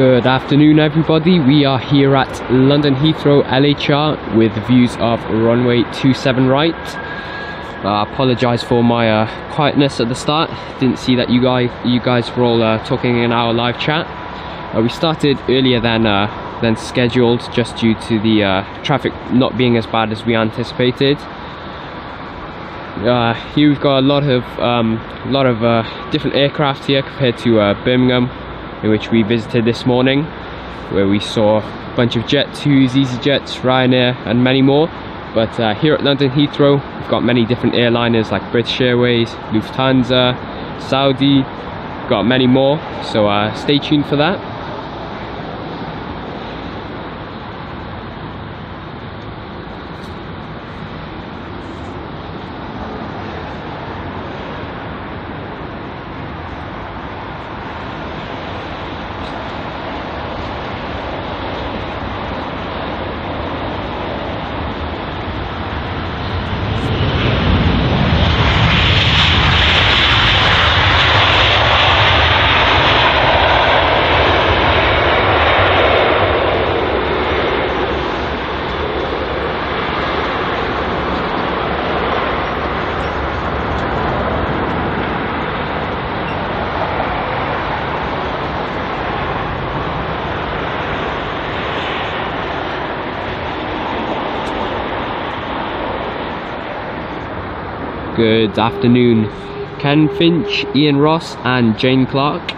Good afternoon everybody, we are here at London Heathrow LHR with views of runway 27 right. I apologise for my quietness at the start. Didn't see that you guys were all talking in our live chat. We started earlier than scheduled just due to the traffic not being as bad as we anticipated. Here we've got a lot of different aircraft here compared to Birmingham, in which we visited this morning, where we saw a bunch of Jet2s, EasyJets, Ryanair and many more. But here at London Heathrow we've got many different airliners like British Airways, Lufthansa, Saudi, got many more, so stay tuned for that. Good afternoon, Ken Finch, Ian Ross and Jane Clark.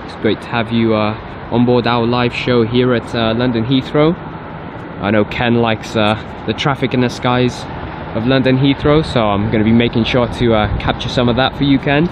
It's great to have you on board our live show here at London Heathrow. I know Ken likes the traffic in the skies of London Heathrow, so I'm going to be making sure to capture some of that for you, Ken.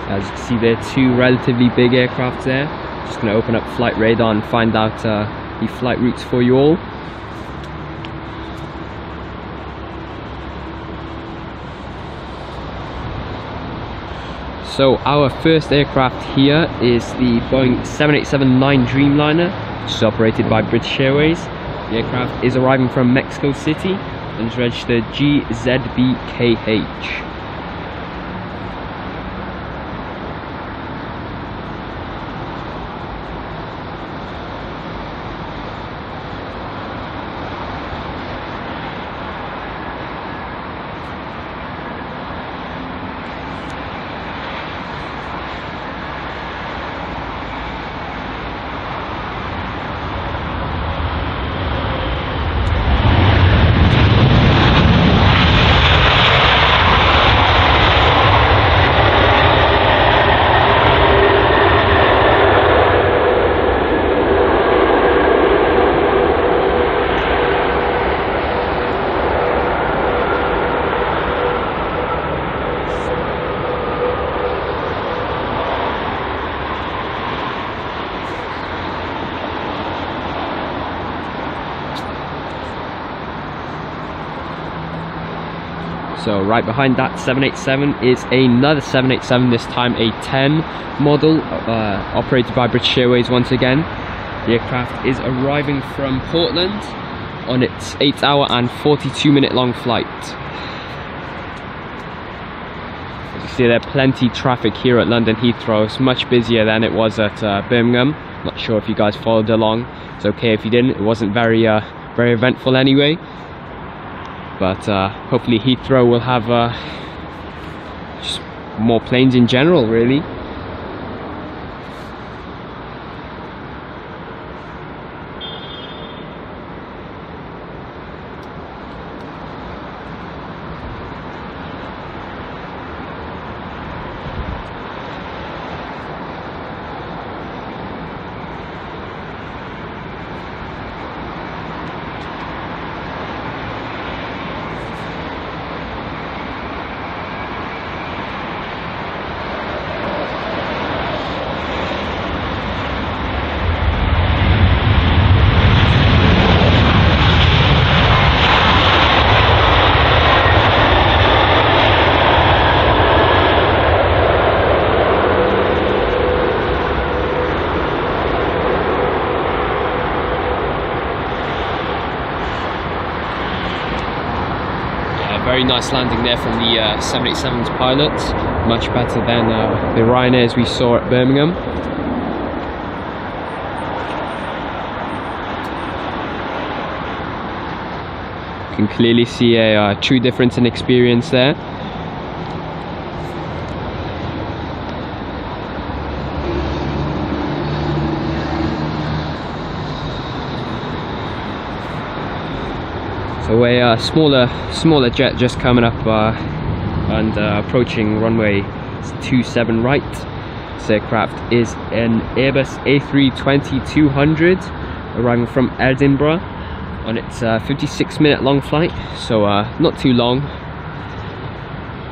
As you can see, there are two relatively big aircraft there. Just going to open up flight radar and find out the flight routes for you all. So our first aircraft here is the Boeing 787-9 Dreamliner, which is operated by British Airways. The aircraft is arriving from Mexico City and is registered GZBKH. So right behind that 787 is another 787, this time a 10 model, operated by British Airways once again. The aircraft is arriving from Portland on its 8-hour and 42-minute long flight. As you see, there's plenty of traffic here at London Heathrow. It's much busier than it was at Birmingham. Not sure if you guys followed along. It's okay if you didn't. It wasn't very eventful anyway. But hopefully Heathrow will have just more planes in general, really. very nice landing there from the 787's pilots, much better than the Ryanairs we saw at Birmingham. You can clearly see a true difference in experience there. So a smaller jet just coming up and approaching runway 27 right. This aircraft is an Airbus A320-200 arriving from Edinburgh on its 56-minute long flight, so not too long,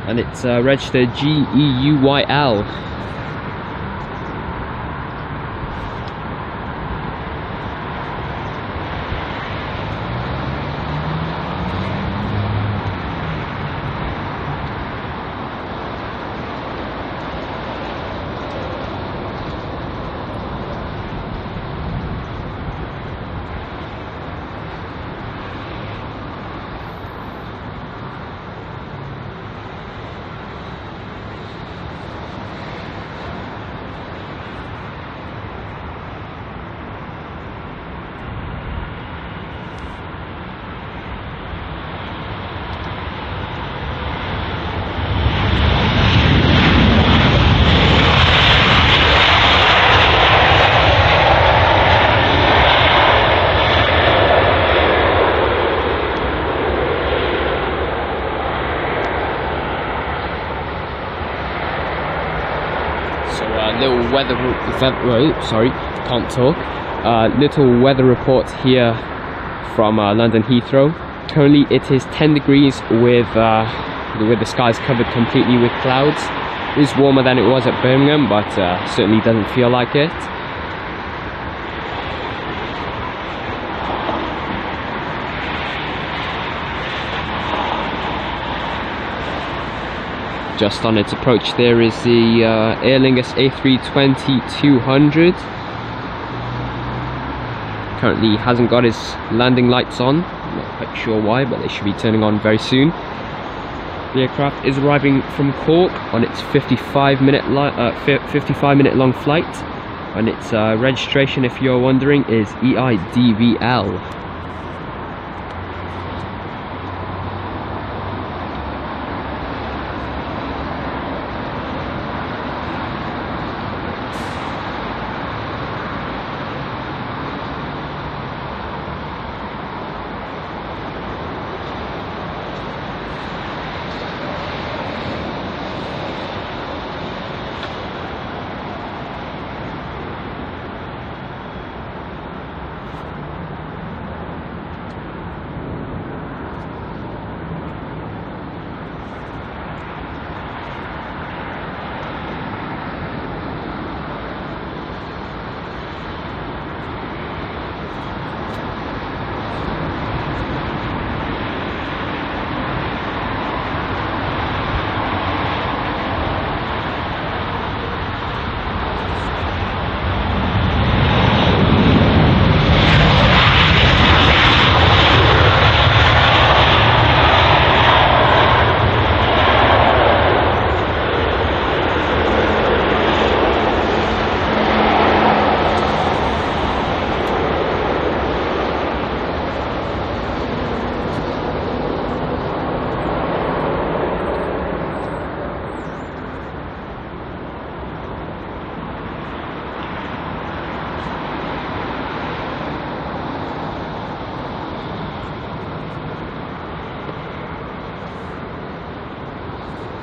and it's registered GEUYL. Little weather report here from London Heathrow. Currently it is 10 degrees with the skies covered completely with clouds. It is warmer than it was at Birmingham, but certainly doesn't feel like it. Just on its approach there is the Aer Lingus A320-200. Currently hasn't got his landing lights on. I'm not quite sure why, but they should be turning on very soon. The aircraft is arriving from Cork on its 55-minute long flight, and its registration, if you're wondering, is EIDVL.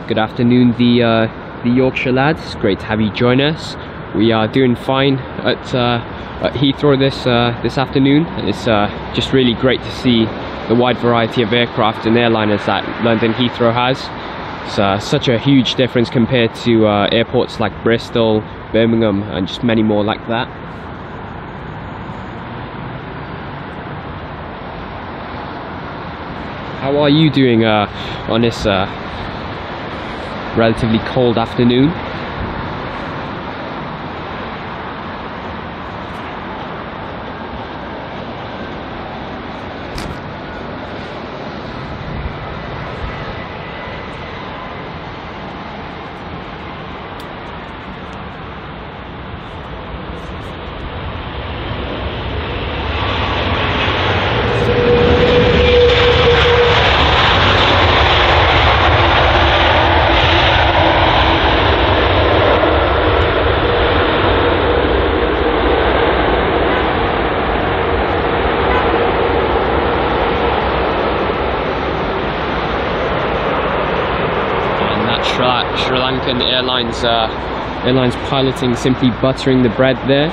Good afternoon, the Yorkshire lads. Great to have you join us. We are doing fine at Heathrow this afternoon, and it's just really great to see the wide variety of aircraft and airliners that London Heathrow has. It's such a huge difference compared to airports like Bristol, Birmingham, and just many more like that. How are you doing on this relatively cold afternoon? Lankan Airlines piloting, simply buttering the bread there.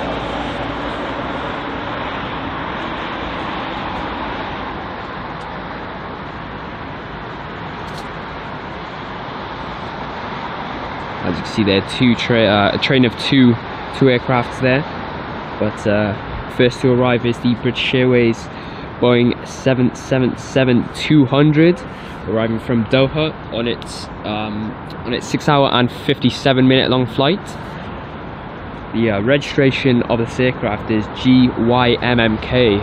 As you can see there, a train of two aircrafts there. But first to arrive is the British Airways Boeing 777-200, arriving from Doha on its 6 hour and 57 minute long flight. The registration of this aircraft is GYMMK.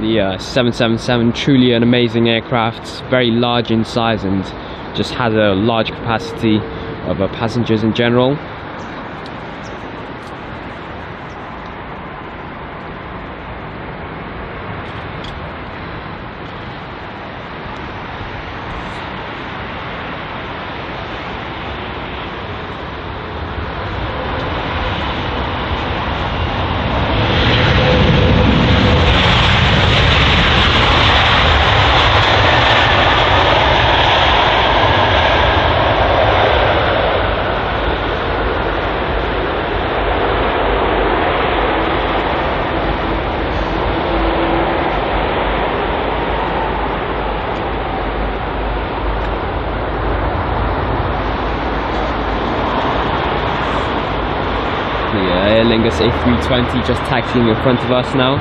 The 777, truly an amazing aircraft, very large in size and just has a large capacity of passengers in general. Aer Lingus A320 just taxiing in front of us now.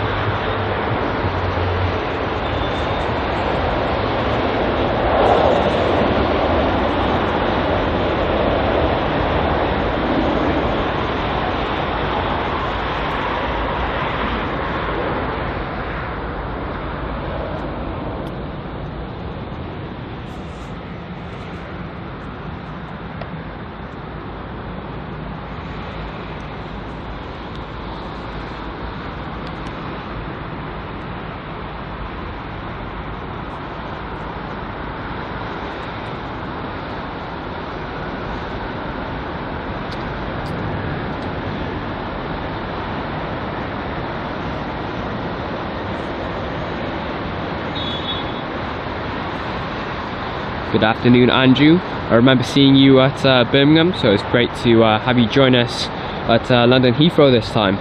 Good afternoon, Andrew. I remember seeing you at Birmingham, so it's great to have you join us at London Heathrow this time.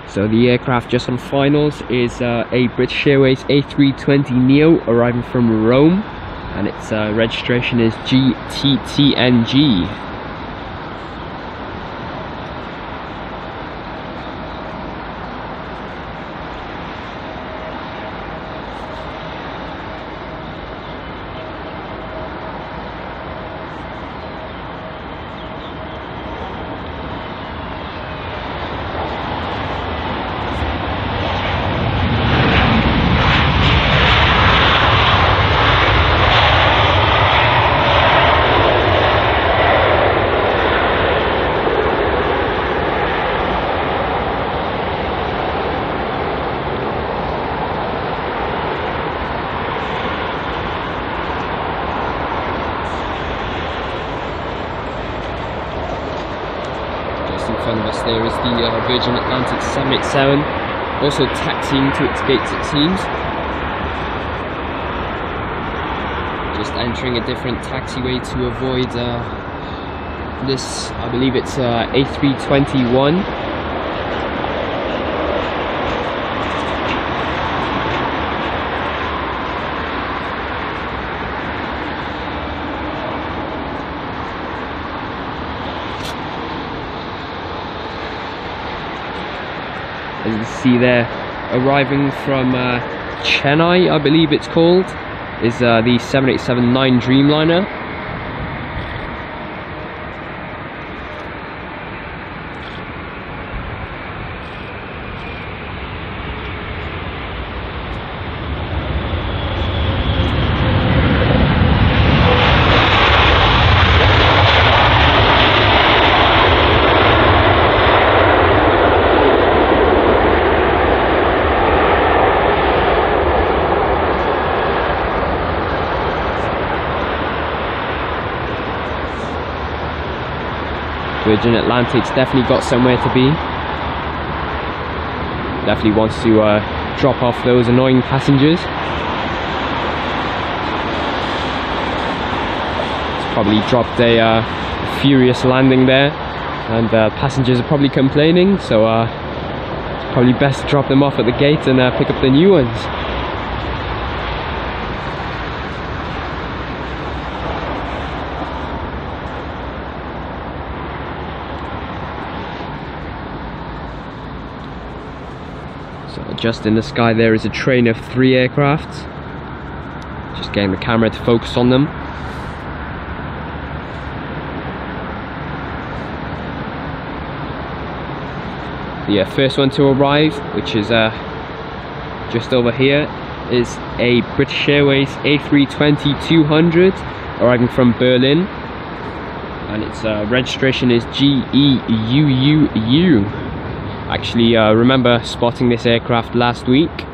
So the aircraft just on finals is a British Airways A320neo arriving from Rome, and its registration is GTTNG. In front of us there is the Virgin Atlantic 787, also taxiing to its gates it seems. Just entering a different taxiway to avoid this, I believe it's A321. As you can see there, arriving from Chennai, I believe it's called, is the 787-9 Dreamliner. Virgin Atlantic's definitely got somewhere to be. Definitely wants to drop off those annoying passengers. It's probably dropped a furious landing there, and passengers are probably complaining, so it's probably best to drop them off at the gate and pick up the new ones. So just in the sky there is a train of 3 aircraft. Just getting the camera to focus on them. The first one to arrive, which is just over here, is a British Airways A320-200 arriving from Berlin, and its registration is GEUUU. Actually, remember spotting this aircraft last week.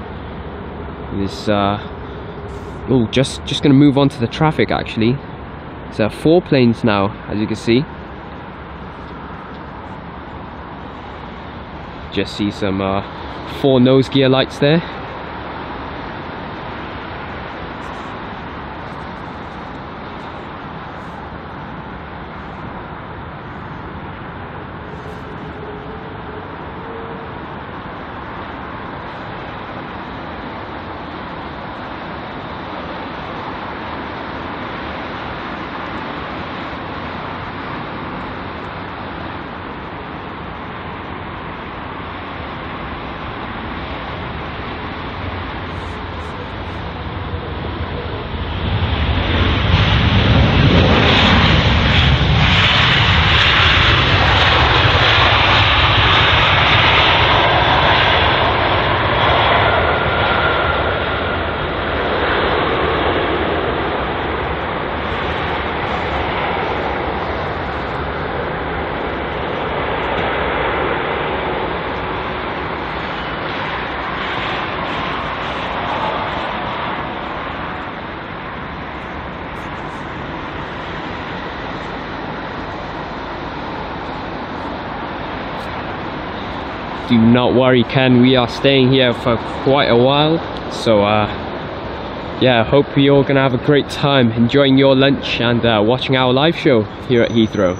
This oh, just gonna move on to the traffic. Actually, it's 4 planes now, as you can see. Just see some 4 nose gear lights there. Do not worry, Ken, we are staying here for quite a while, so yeah, I hope you're all gonna have a great time enjoying your lunch and watching our live show here at Heathrow.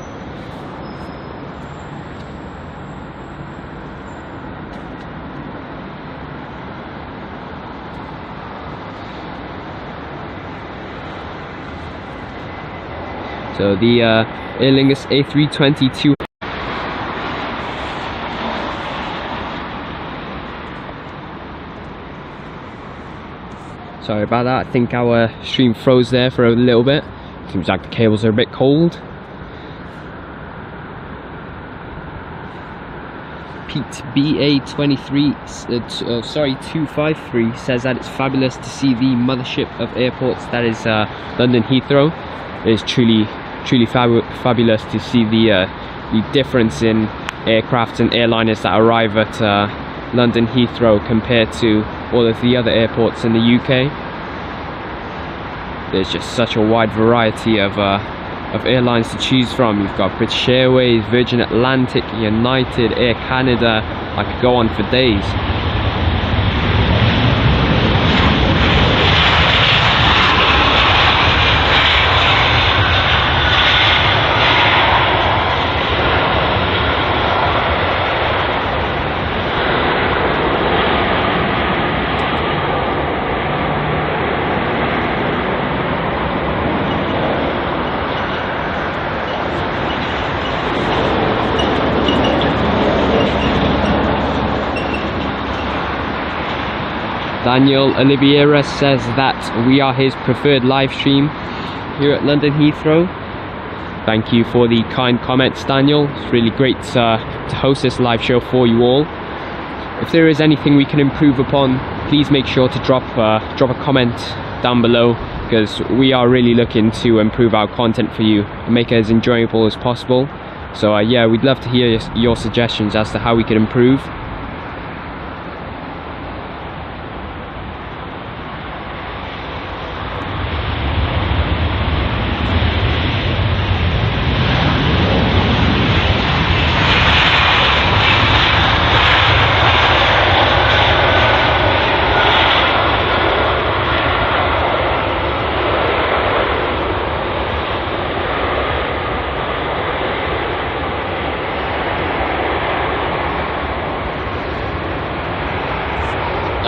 So the Aer Lingus A320-200. Sorry about that, I think our stream froze there for a little bit. Seems like the cables are a bit cold. Pete BA253 says that it's fabulous to see the mothership of airports, that is London Heathrow. It is truly fabulous to see the difference in aircraft and airliners that arrive at London Heathrow compared to all of the other airports in the UK. There's just such a wide variety of airlines to choose from. You've got British Airways, Virgin Atlantic, United, Air Canada. I could go on for days. Daniel Oliveira says that we are his preferred live stream here at London Heathrow. Thank you for the kind comments, Daniel. It's really great to host this live show for you all. If there is anything we can improve upon, please make sure to drop a comment down below, because we are really looking to improve our content for you and make it as enjoyable as possible. So yeah, we'd love to hear your suggestions as to how we can improve.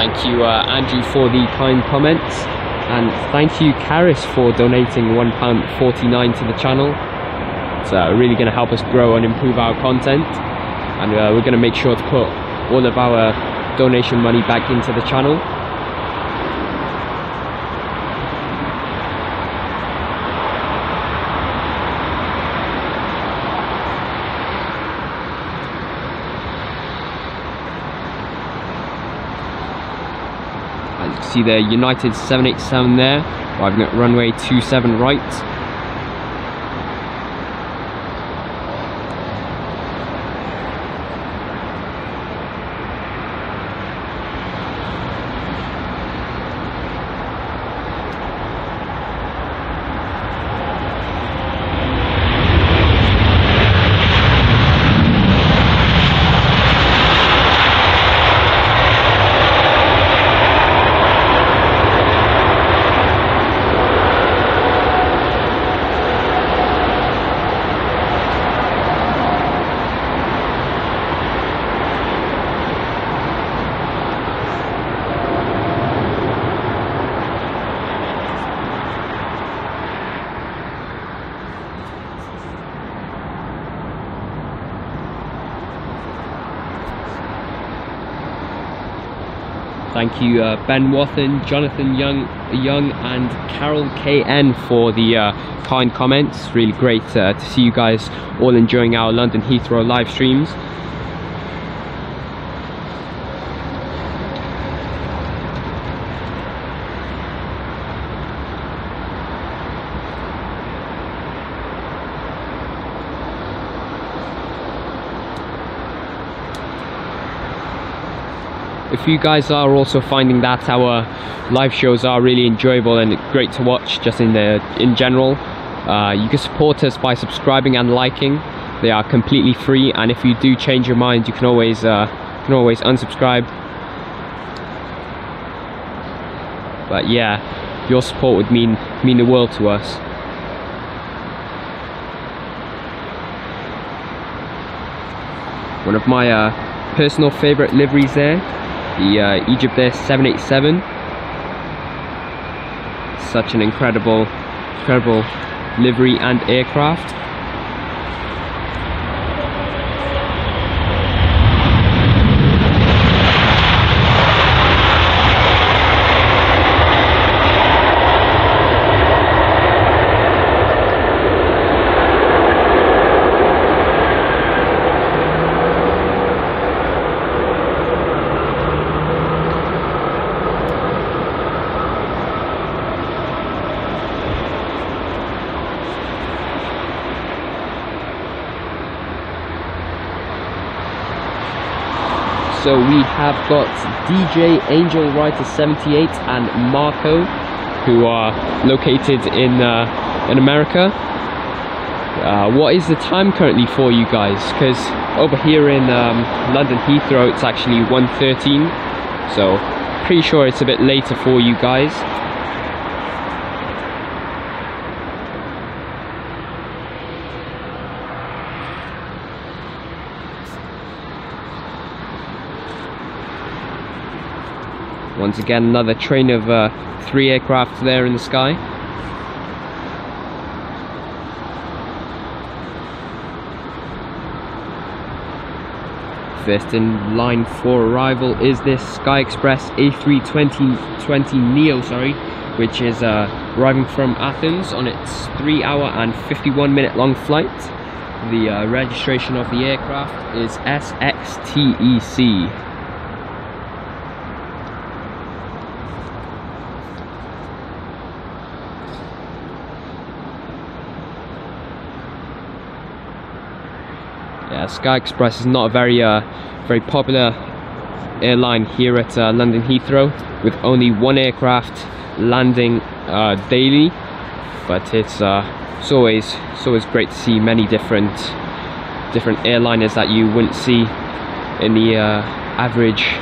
Thank you, Andrew, for the kind comments, and thank you, Karis, for donating £1.49 to the channel. It's really going to help us grow and improve our content, and we're going to make sure to put all of our donation money back into the channel. As you can see there, United 787 there, arriving at runway 27 right. Thank you, Ben Wathen, Jonathan Young, and Carol KN for the kind comments. Really great to see you guys all enjoying our London Heathrow live streams. If you guys are also finding that our live shows are really enjoyable and great to watch just in general, you can support us by subscribing and liking. They are completely free, and if you do change your mind, you can always unsubscribe. But yeah, your support would mean the world to us. One of my personal favorite liveries there, the Egypt Air 787. Such an incredible livery and aircraft. So we have got DJ Angel Writer 78 and Marco, who are located in America. What is the time currently for you guys? Because over here in London Heathrow it's actually 1:13, so pretty sure it's a bit later for you guys. Once again, another train of 3 aircraft there in the sky. First in line for arrival is this Sky Express A320 Neo, which is arriving from Athens on its 3-hour and 51-minute long flight. The registration of the aircraft is SXTEC. Yeah, Sky Express is not a very popular airline here at London Heathrow, with only 1 aircraft landing daily. But it's always great to see many different airliners that you wouldn't see in the average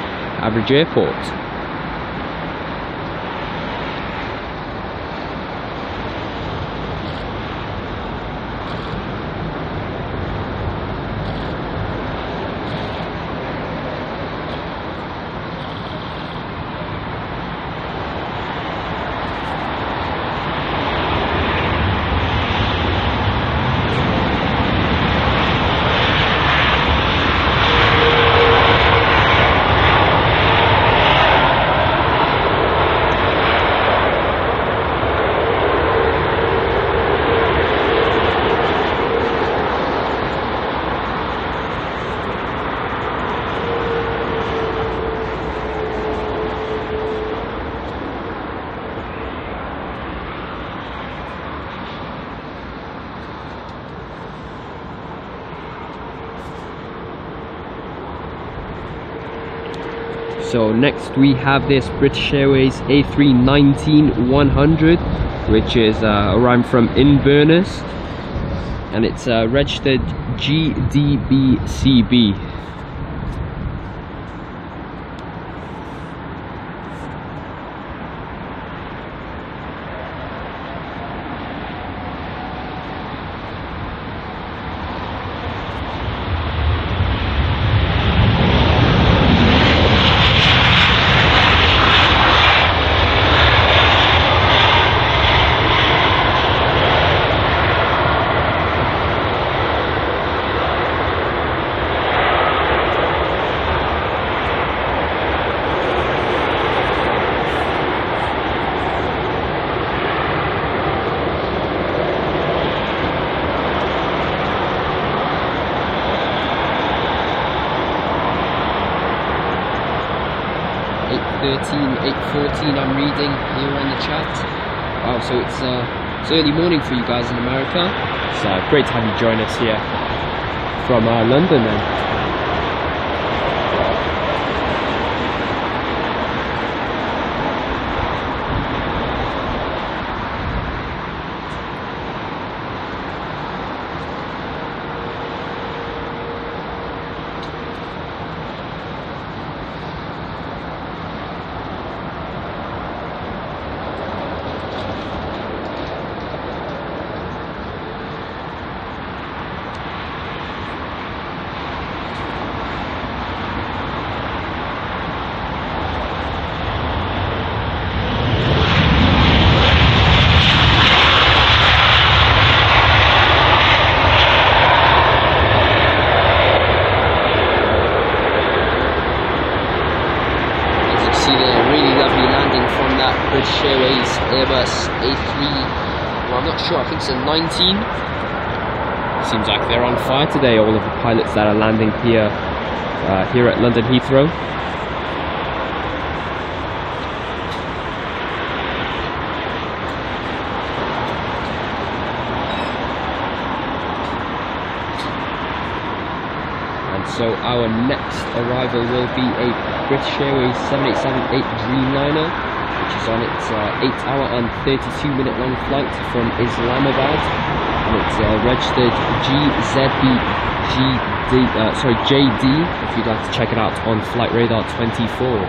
airport. So next we have this British Airways A319-100, which is arriving from Inverness, and it's registered GDBCB. .8:14 I'm reading here on the chat. Wow, so it's early morning for you guys in America. It's great to have you join us here from London then. British Airways Airbus A3, well, I'm not sure, I think it's a 19. Seems like they're on fire today, all of the pilots that are landing here at London Heathrow. And so our next arrival will be a British Airways 787-8 Dreamliner, which is on its 8-hour and 32-minute long flight from Islamabad, and it's registered JD, if you'd like to check it out on Flight Radar 24.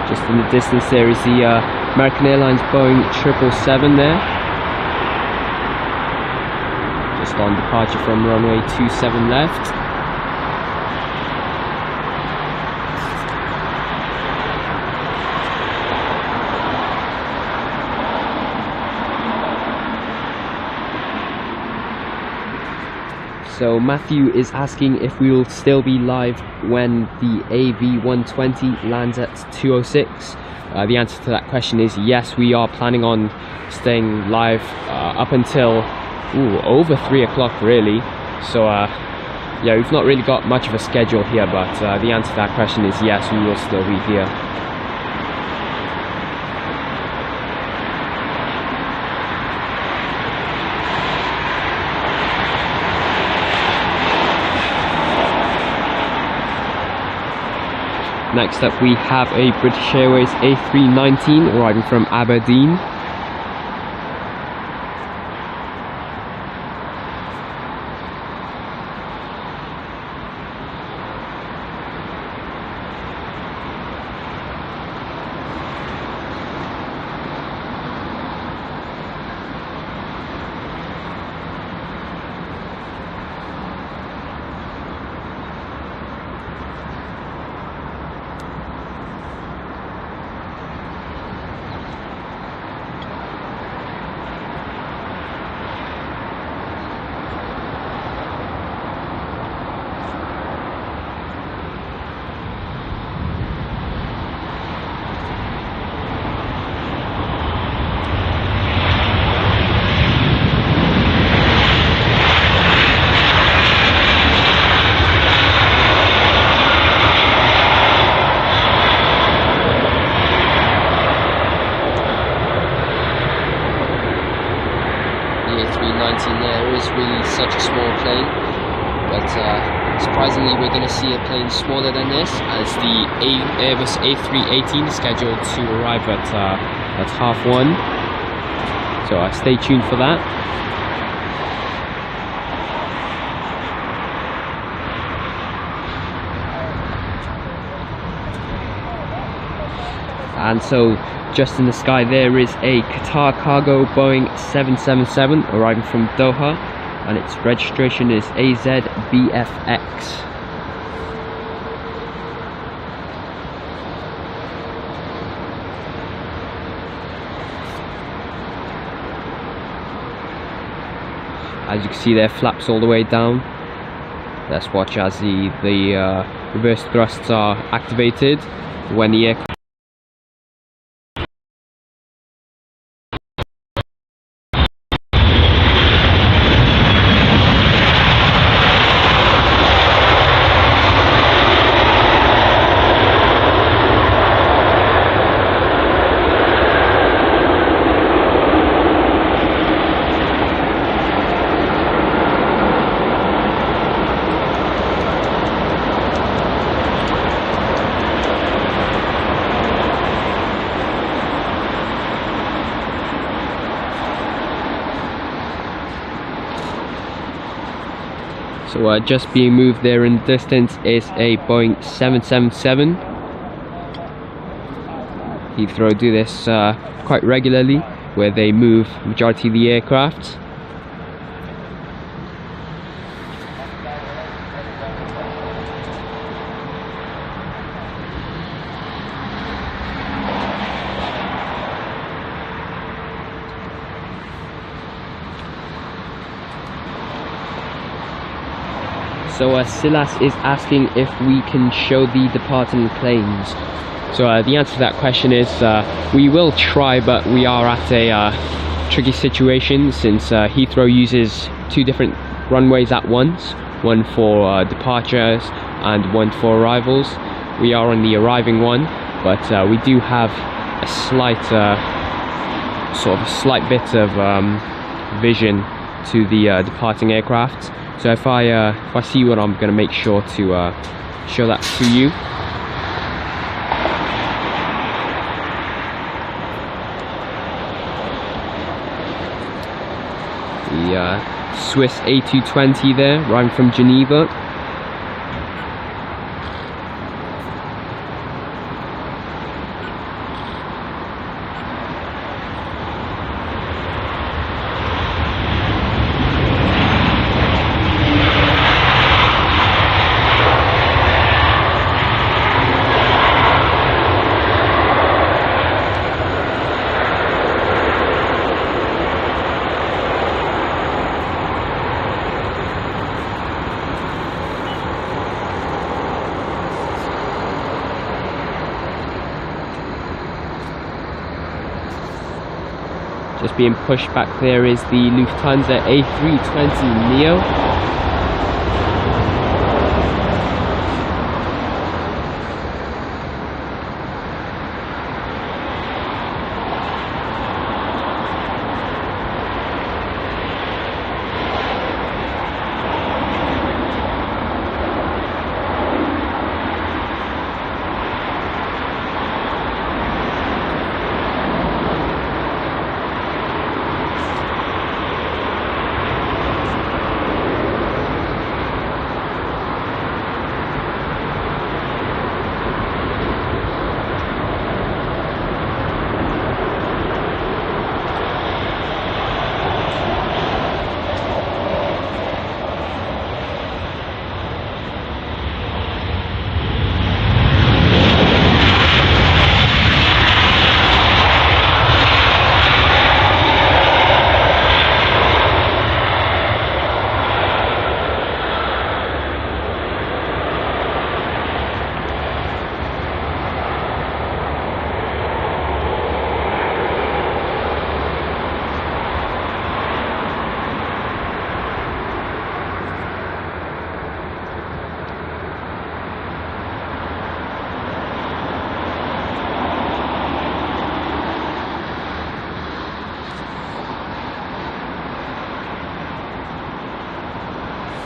Just in the distance there is the American Airlines Boeing 777 there. Just on departure from runway 27 left. So Matthew is asking if we will still be live when the AV120 lands at 2:06. The answer to that question is yes, we are planning on staying live up until over 3 o'clock really. So yeah, we've not really got much of a schedule here, but the answer to that question is yes, we will still be here. Next up we have a British Airways A319 arriving from Aberdeen. There is really such a small plane, but surprisingly we're going to see a plane smaller than this, as the Airbus A318 is scheduled to arrive at 1:30. So stay tuned for that. And so just in the sky there is a Qatar Cargo Boeing 777 arriving from Doha, and its registration is AZBFX. As you can see there, flaps all the way down. Let's watch as the reverse thrusts are activated when the aircraft So just being moved there in the distance is a Boeing 777. Heathrow do this quite regularly, where they move majority of the aircraft. So Silas is asking if we can show the departing planes. So the answer to that question is we will try, but we are at a tricky situation, since Heathrow uses 2 different runways at once, one for departures and one for arrivals. We are on the arriving one, but we do have a slight bit of vision to the departing aircraft. So if I see one, I'm going to make sure to show that to you. The Swiss A220 there, arriving from Geneva. Just being pushed back there is the Lufthansa A320neo.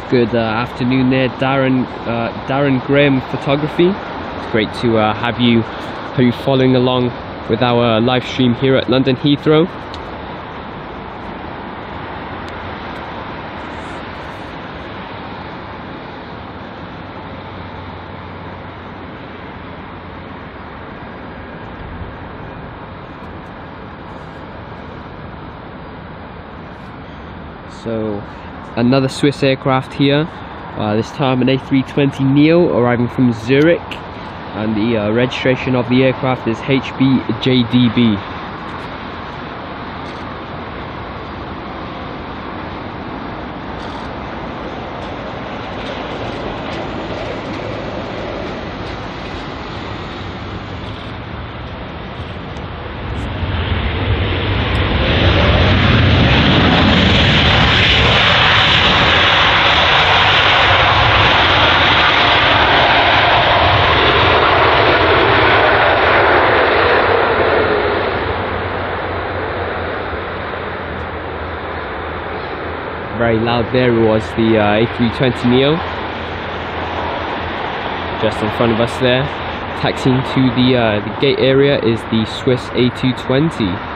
Good afternoon there, Darren Graham Photography. It's great to have you following along with our live stream here at London Heathrow. So another Swiss aircraft here, this time an A320neo arriving from Zurich, and the registration of the aircraft is HBJDB. Very loud there was the A320neo just in front of us there. Taxiing to the gate area is the Swiss A220.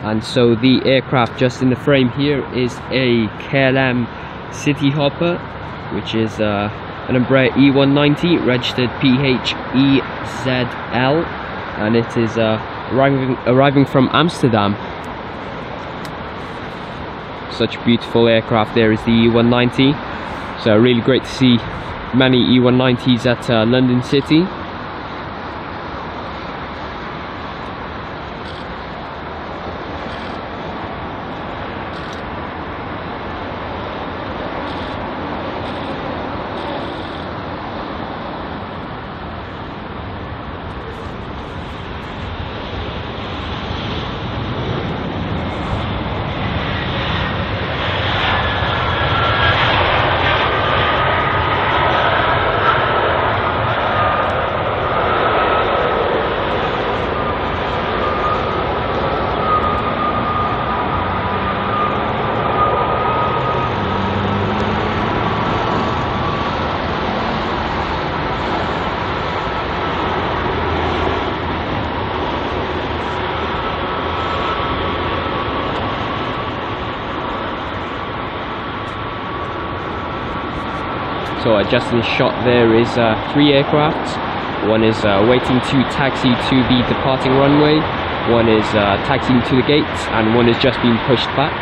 And so the aircraft just in the frame here is a KLM City Hopper, which is an Embraer E190 registered PHEZL, and it is arriving from Amsterdam. Such a beautiful aircraft there is the E190. So really great to see many E190s at London City. So just in shot there is 3 aircraft. One is waiting to taxi to the departing runway, one is taxiing to the gates, and one is just being pushed back.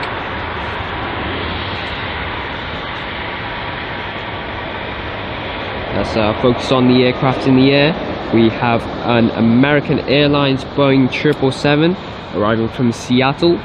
Let's focus on the aircraft in the air. We have an American Airlines Boeing 777 arriving from Seattle.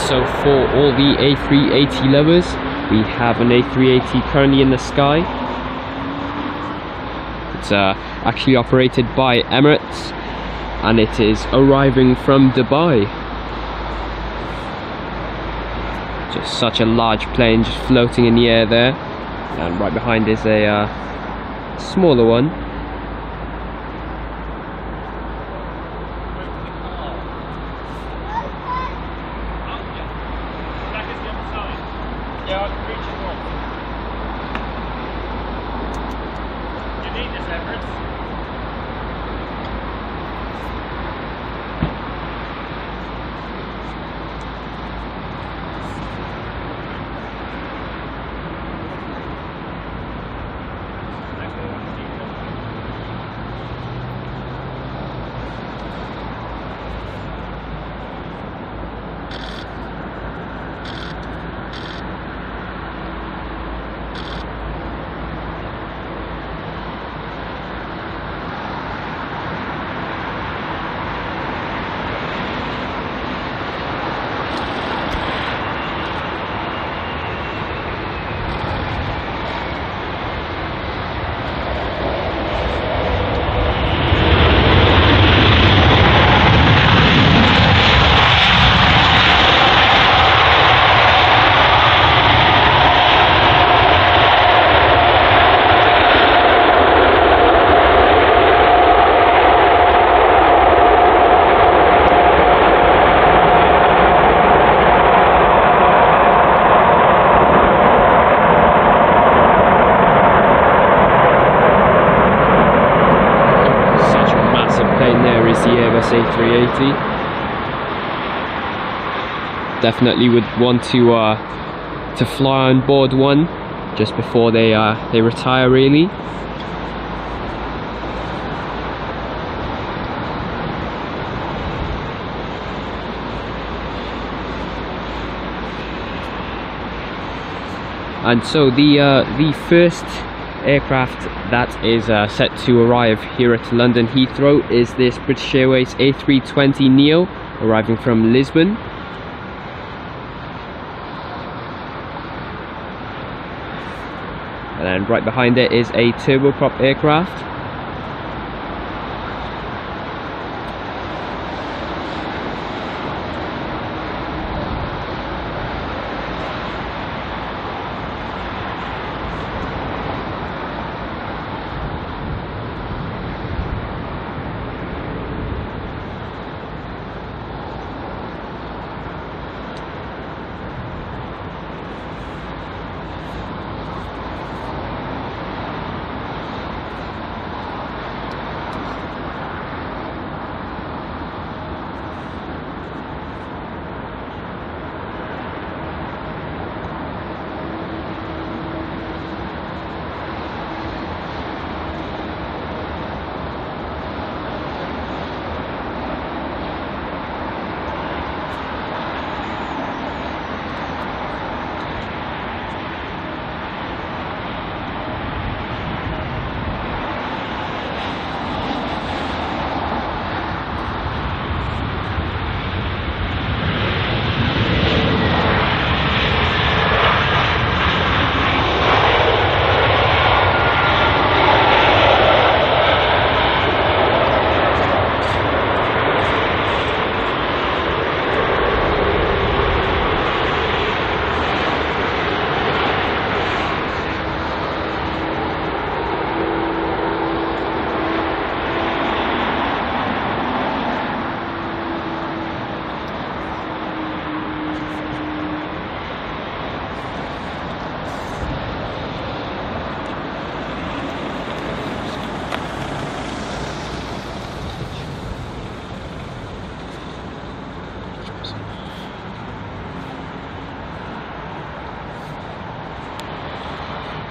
So for all the A380 lovers, we have an A380 currently in the sky. It's actually operated by Emirates, and it is arriving from Dubai. Just such a large plane just floating in the air there, and right behind is a smaller one. Yeah, I can reach it all. You need this, Everett. The Airbus A380. Definitely would want to fly on board one just before they retire, really. And so the first aircraft that is set to arrive here at London Heathrow is this British Airways A320neo arriving from Lisbon. And then right behind it is a turboprop aircraft.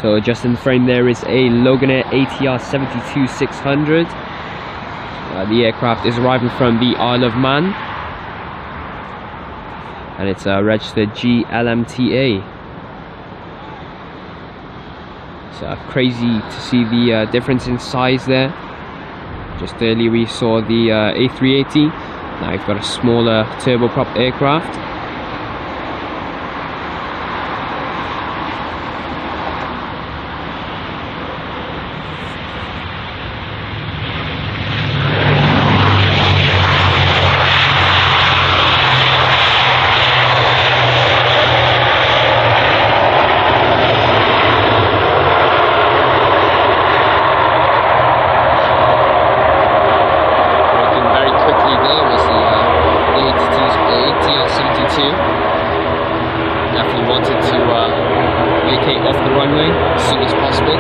So just in the frame there is a Loganair ATR 72-600. The aircraft is arriving from the Isle of Man, and it's registered GLMTA. It's crazy to see the difference in size there. Just earlier we saw the A380. Now we've got a smaller turboprop aircraft. Definitely wanted to vacate off the runway as soon as possible.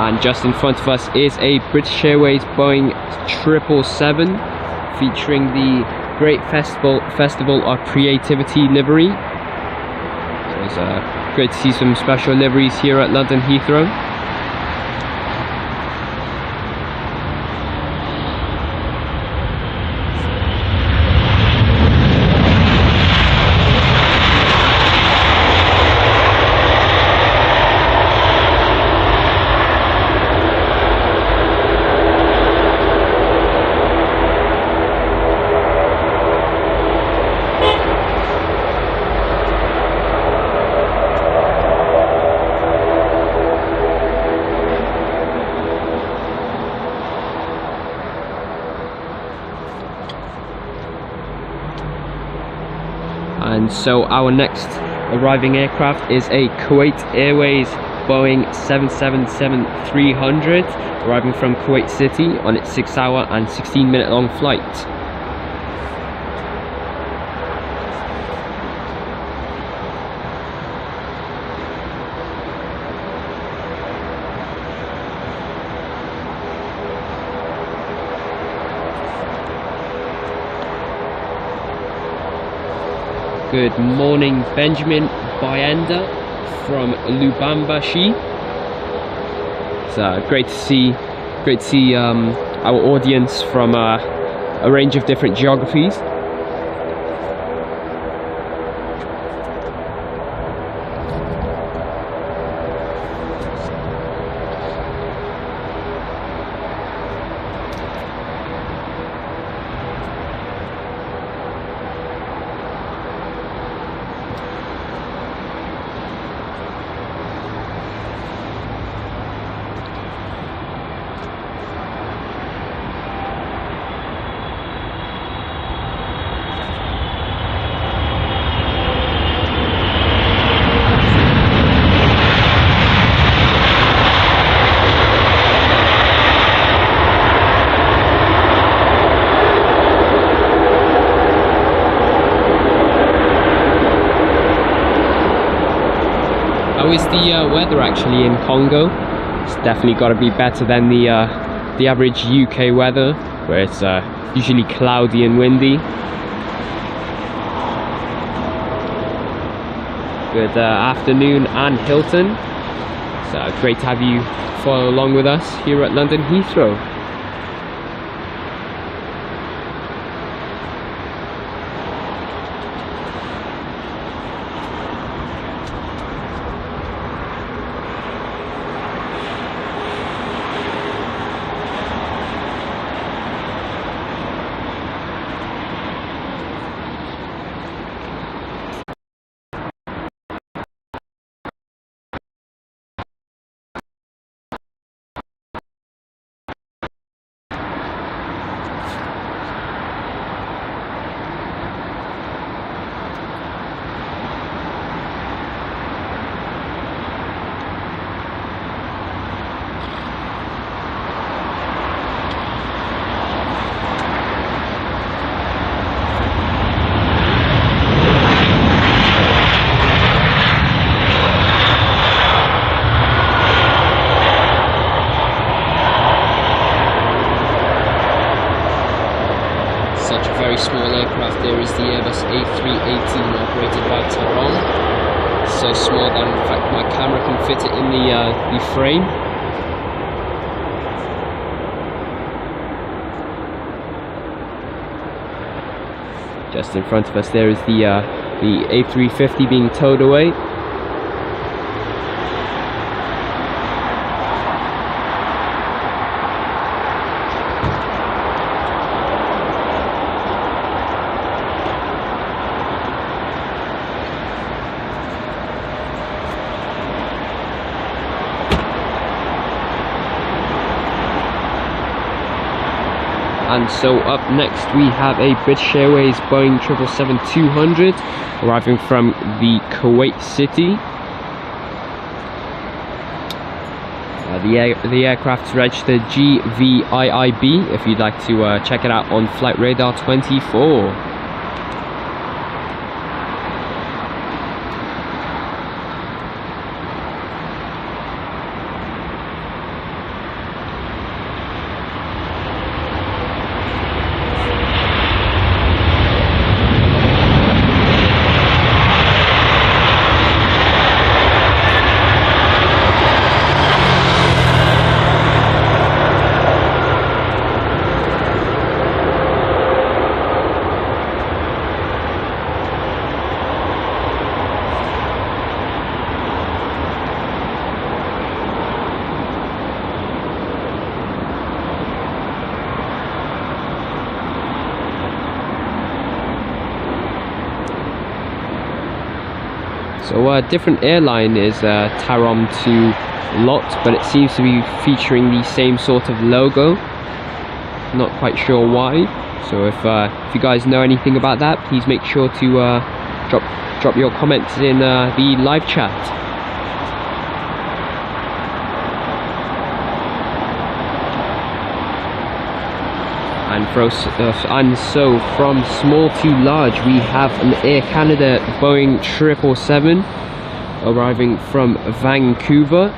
And just in front of us is a British Airways Boeing 777 featuring the Great Festival of Creativity livery. So it's great to see some special liveries here at London Heathrow. And so our next arriving aircraft is a Kuwait Airways Boeing 777-300 arriving from Kuwait City on its 6-hour and 16-minute long flight. Good morning, Benjamin Bayenda from Lubumbashi. It's great to see our audience from a range of different geographies. How is the weather actually in Congo? It's definitely got to be better than the average UK weather, where it's usually cloudy and windy. Good afternoon, Anne Hilton. It's great to have you follow along with us here at London Heathrow. operated by Tehran. It's so small that in fact my camera can fit it in the frame. Just in front of us there is the A350 being towed away. And so up next we have a British Airways Boeing 777-200 arriving from the Kuwait City. The aircraft's registered GVIIB if you'd like to check it out on Flight Radar 24. So a different airline is Tarom to LOT, but it seems to be featuring the same sort of logo. Not quite sure why. So if you guys know anything about that, please make sure to drop your comments in the live chat. And so from small to large we have an Air Canada Boeing 777 arriving from Vancouver.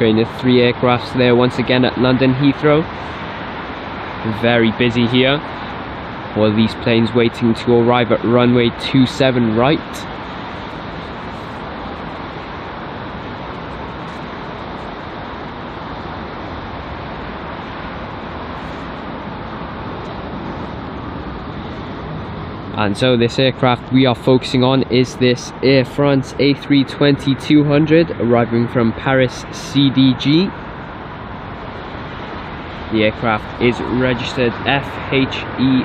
Train of 3 aircrafts there once again at London Heathrow. Very busy here. All these planes waiting to arrive at runway 27 right. And so this aircraft we are focusing on is this Air France A320-200 arriving from Paris CDG. The aircraft is registered FHEPF.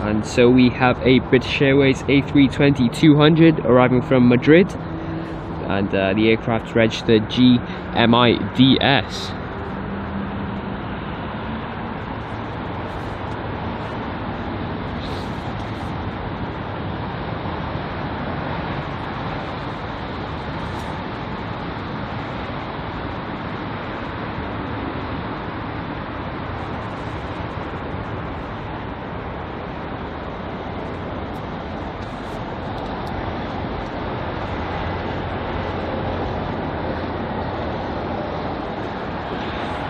And so we have a British Airways A320-200 arriving from Madrid, and the aircraft registered GMIDS.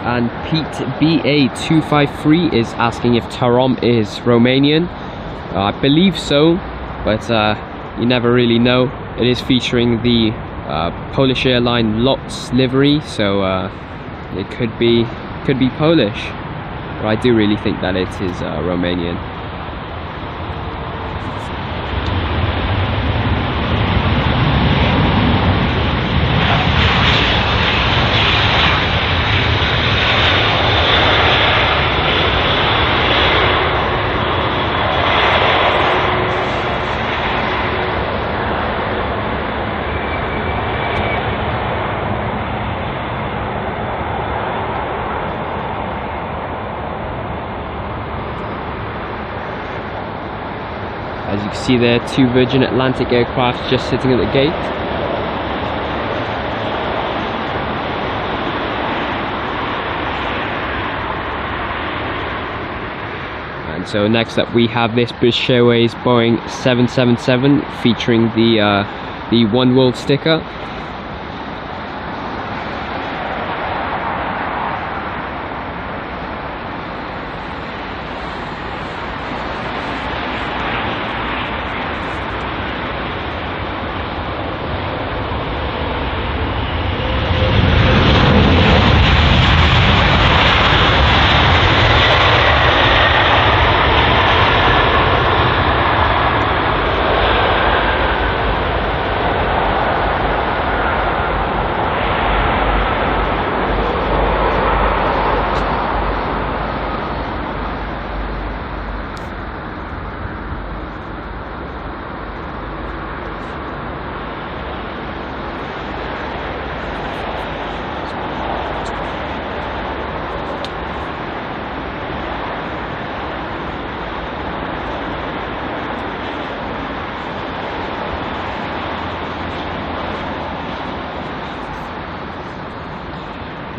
And Pete BA253 is asking if Tarom is Romanian. I believe so, but you never really know. It is featuring the Polish Airline LOTS livery, so it could be Polish, but I do really think that it is Romanian. As you can see there, 2 Virgin Atlantic aircraft just sitting at the gate. And so next up we have this British Airways Boeing 777 featuring the One World sticker.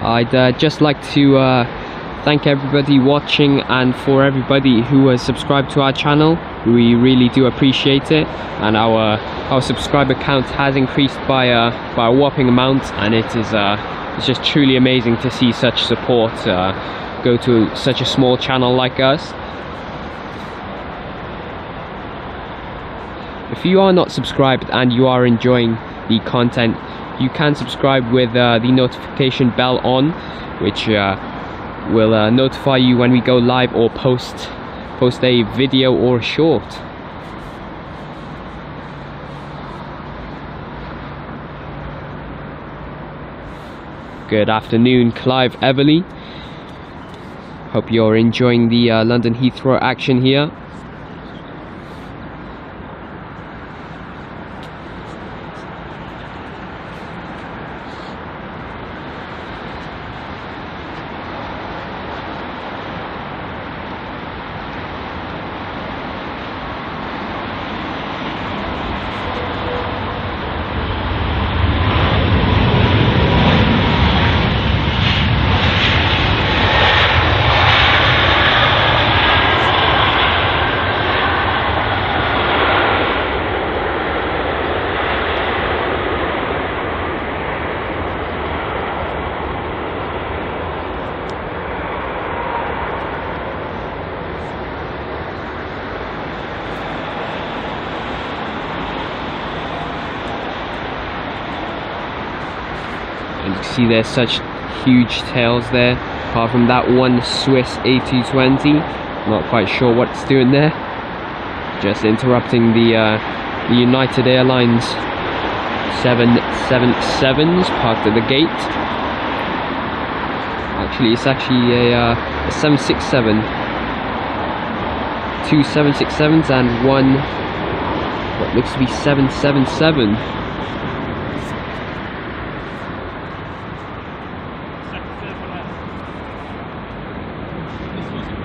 I'd just like to thank everybody watching, and for everybody who has subscribed to our channel. We really do appreciate it, and our subscriber count has increased by a whopping amount, and it's just truly amazing to see such support go to such a small channel like us. If you are not subscribed and you are enjoying the content, you can subscribe with the notification bell on, which will notify you when we go live or post a video or a short. Good afternoon, Clive Everly. Hope you're enjoying the London Heathrow action here. And you can see there's such huge tails there, apart from that one Swiss A220. Not quite sure what it's doing there. just interrupting the United Airlines 777s parked at the gate. Actually, it's actually a 767, 2 767s and one what looks to be 777.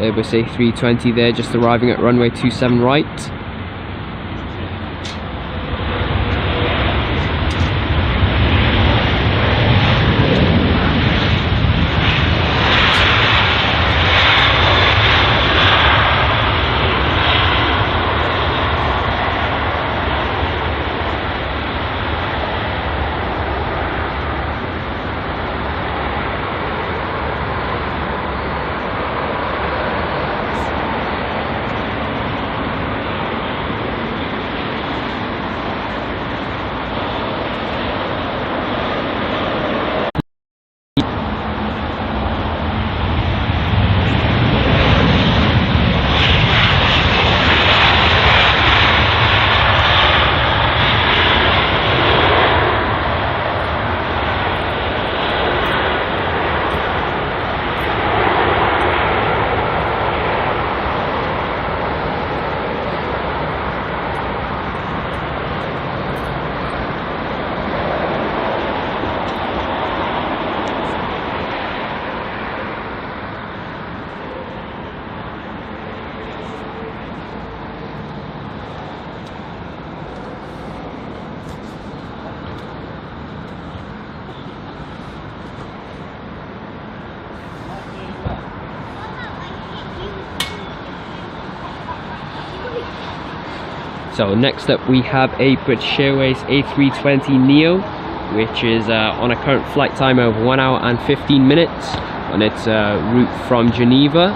Airbus A320 there, just arriving at runway 27 right. So next up we have a British Airways A320neo, which is on a current flight time of 1 hour and 15 minutes on its route from Geneva.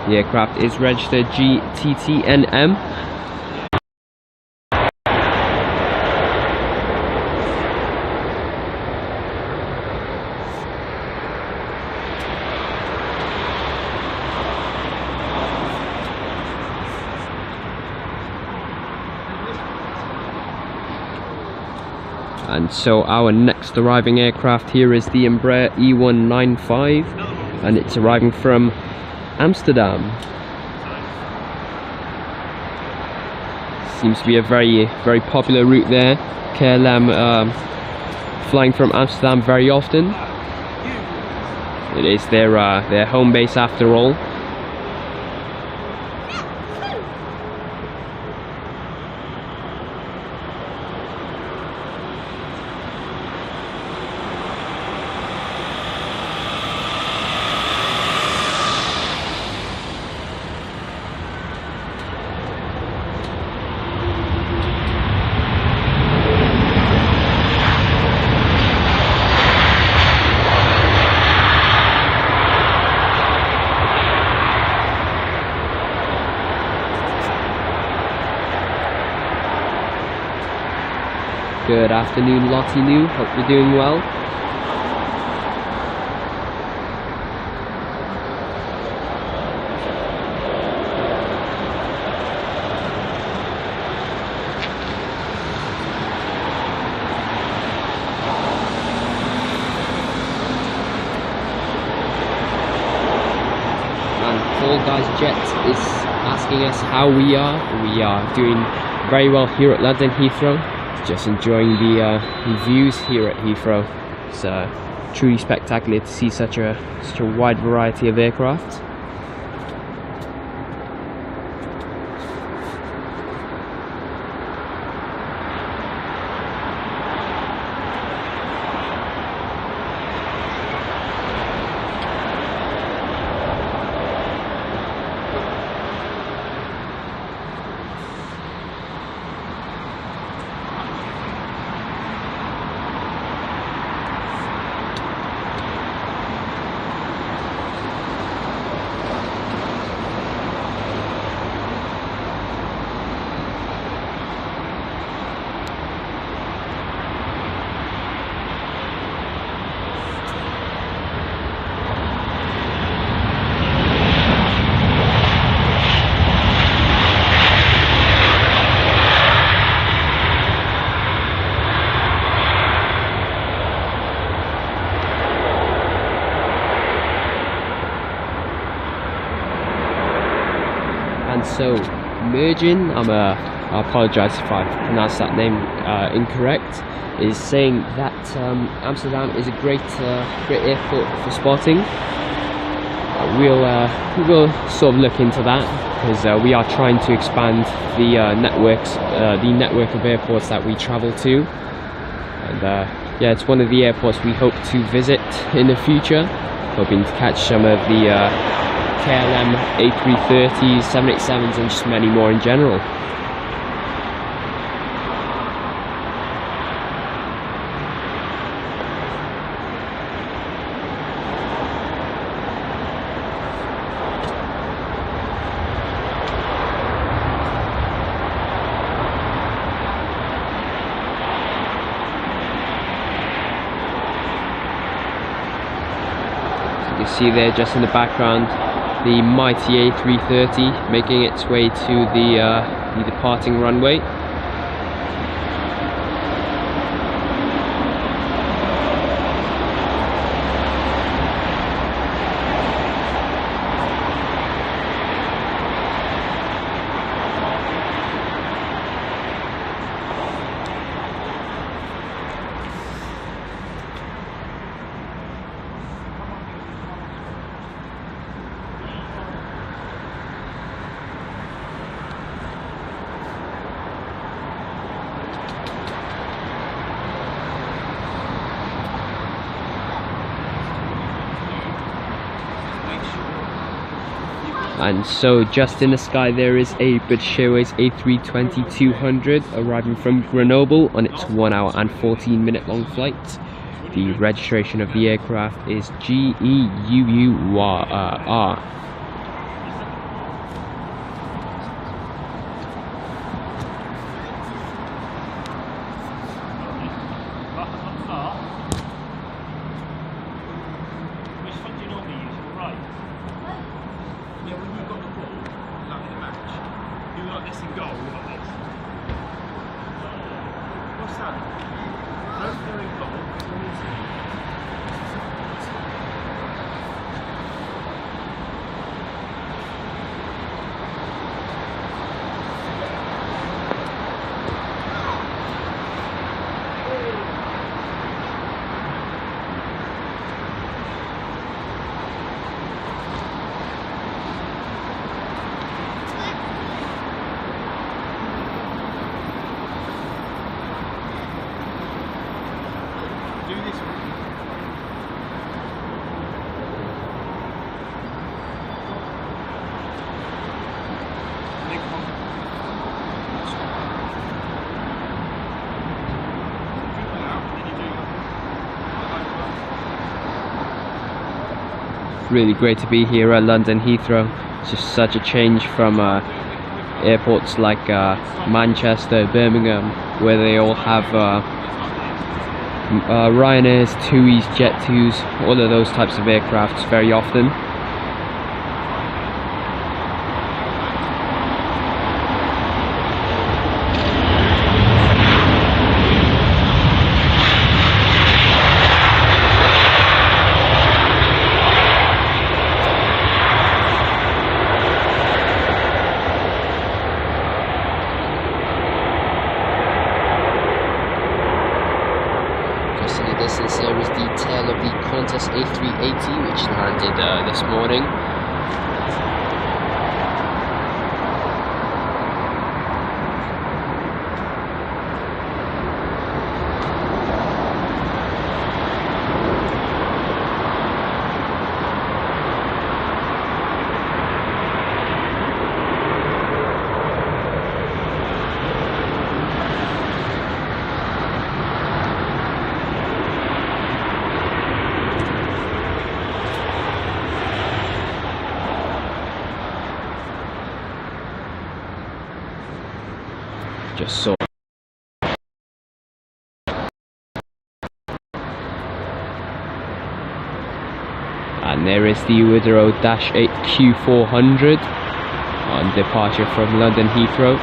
The aircraft is registered GTTNM. And so our next arriving aircraft here is the Embraer E195, and it's arriving from Amsterdam. Seems to be a very popular route there. KLM flying from Amsterdam very often. It is their home base after all. Good afternoon, Lottie New. Hope you're doing well. And Fall Guys Jet is asking us how we are. We are doing very well here at London Heathrow. Just enjoying the views here at Heathrow. It's truly spectacular to see such a wide variety of aircraft. so Mergin, I apologise if I pronounced that name incorrect, is saying that Amsterdam is a great airport for spotting. We will sort of look into that, because we are trying to expand the network of airports that we travel to, and yeah, it's one of the airports we hope to visit in the future, hoping to catch some of the KLM A330s, 787s, and just many more in general. You see there, just in the background, the mighty A330 making its way to the departing runway. And so just in the sky there is a British Airways A320-200 arriving from Grenoble on its 1 hour and 14 minute long flight. The registration of the aircraft is GEUUR. Which one do you normally use? Right. Yeah, when you've got the ball, like in a match, you like this in goal, like this. What's that? Don't go in goal. Do this one. Leg pump. Dribble out, then you do Really great to be here at London Heathrow. It's just such a change from airports like Manchester, Birmingham, where they all have Ryanairs, TUIs, Jet2s, all of those types of aircrafts very often. Just in the distance there is the tail of the Qantas A380, which landed this morning. Just saw. And there is the Widerøe-8 Q400 on departure from London Heathrow.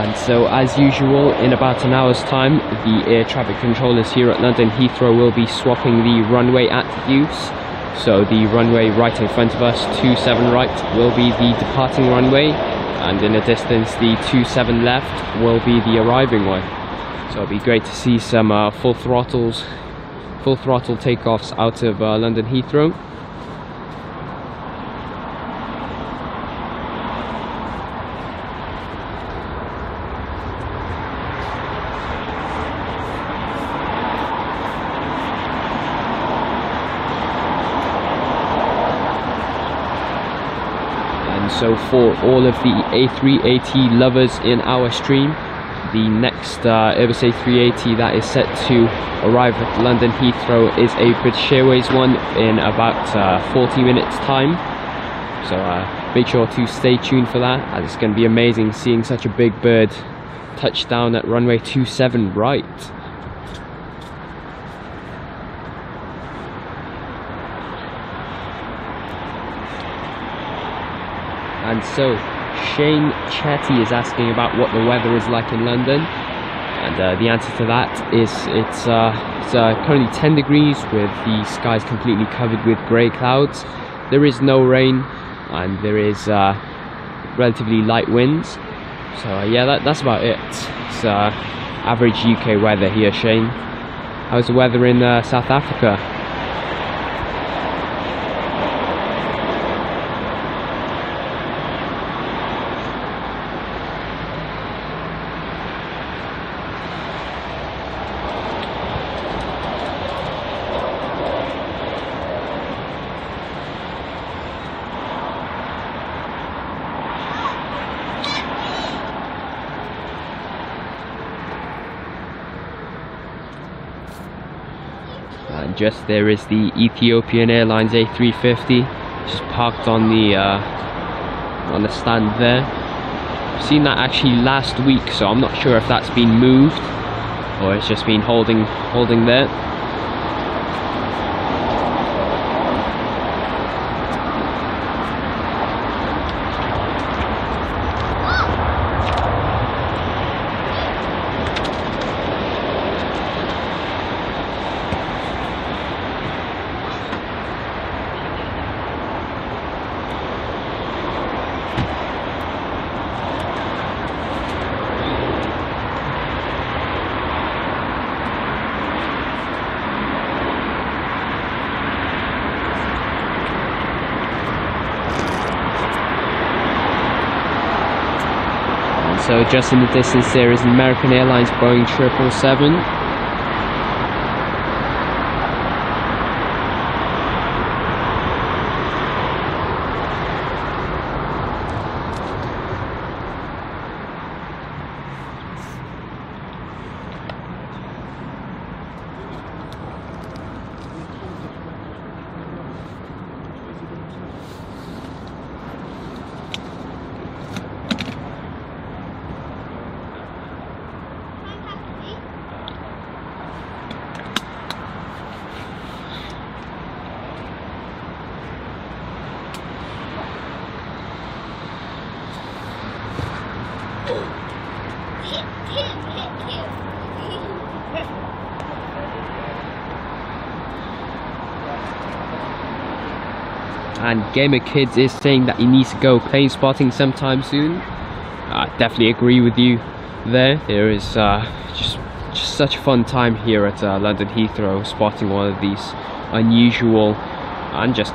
And so, as usual, in about an hour's time, the air traffic controllers here at London Heathrow will be swapping the runway at use. So the runway right in front of us, 27 right, will be the departing runway, and in the distance, the 27 left will be the arriving one. So it'll be great to see some full throttle takeoffs out of London Heathrow. So for all of the A380 lovers in our stream, the next Airbus A380 that is set to arrive at London Heathrow is a British Airways one in about 40 minutes time. So make sure to stay tuned for that, as it's going to be amazing seeing such a big bird touch down at runway 27 right. And so Shane Chetty is asking about what the weather is like in London, and the answer to that is it's currently 10 degrees with the skies completely covered with grey clouds. There is no rain and there is relatively light winds. So yeah, that's about it. It's average UK weather here, Shane. How's the weather in South Africa? And just there is the Ethiopian Airlines A350, just parked on the stand there. I've seen that actually last week, so I'm not sure if that's been moved or it's just been holding there. So just in the distance there is an American Airlines Boeing 777. And Gamer Kids is saying that he needs to go plane spotting sometime soon. I definitely agree with you there. There is just such a fun time here at London Heathrow, spotting one of these unusual and just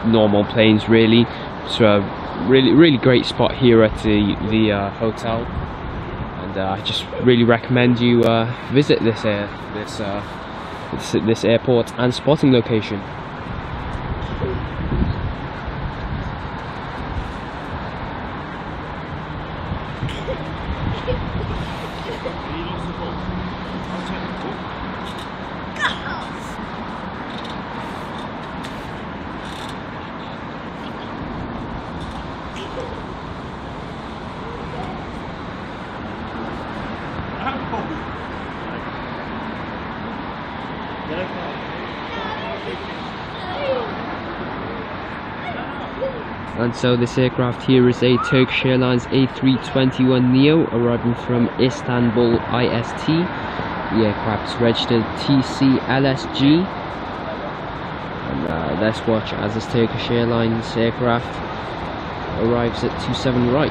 normal planes really. It's a really great spot here at the hotel, and I just really recommend you visit this airport and spotting location. And so this aircraft here is a Turkish Airlines A321neo arriving from Istanbul IST. The aircraft is registered TCLSG. And let's watch as this Turkish Airlines aircraft arrives at 27 right.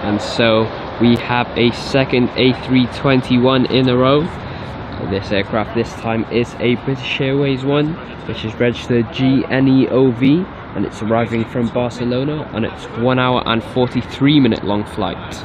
And so we have a second A321 in a row. This aircraft this time is a British Airways one, which is registered GNEOV, and it's arriving from Barcelona on its 1 hour and 43-minute long flight.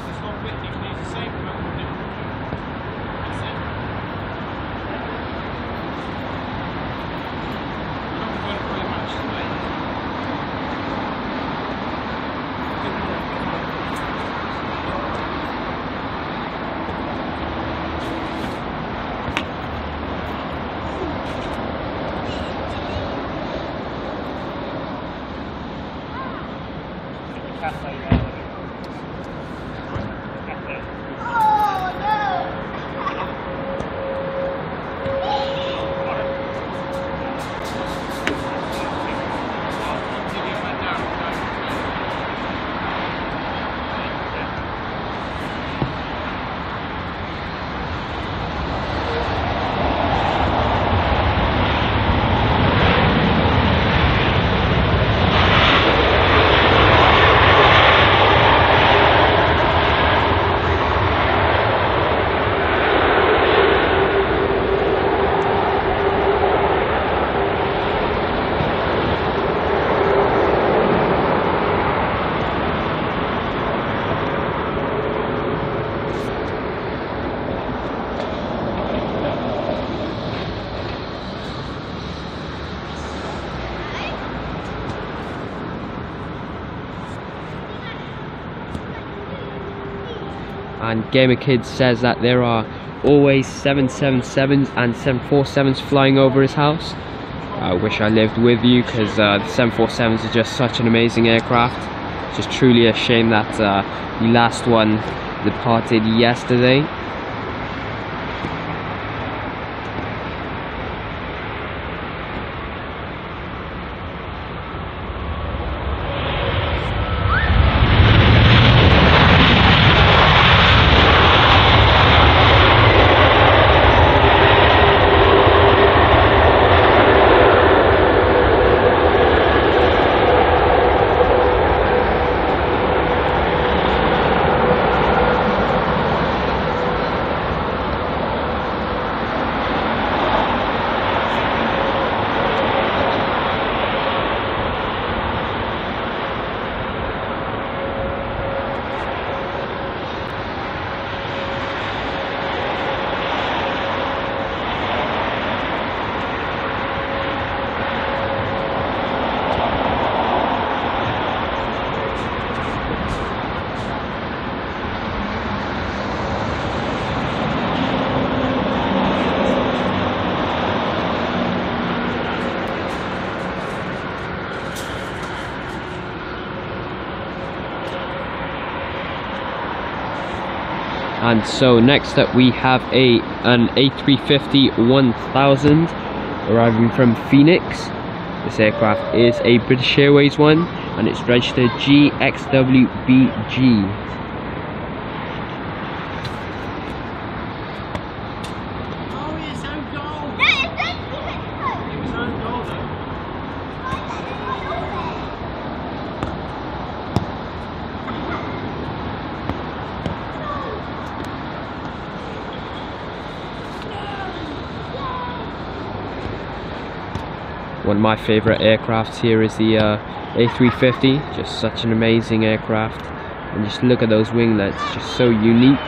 And Gamer Kids says that there are always 777s and 747s flying over his house. I wish I lived with you, because the 747s are just such an amazing aircraft. It's just truly a shame that the last one departed yesterday. And so next up we have an A350-1000 arriving from Phoenix. This aircraft is a British Airways one, and it's registered GXWBG. One of my favourite aircrafts here is the A350, just such an amazing aircraft. And just look at those winglets, just so unique.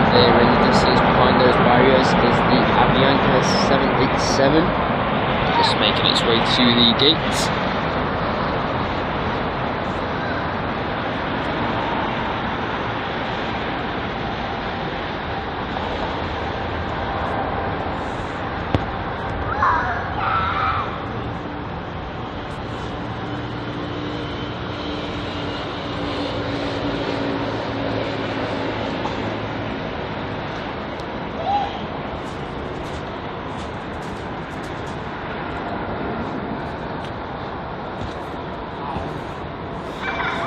There in the distance behind those barriers is the Aviation Hunters 787, just making its way to the gates.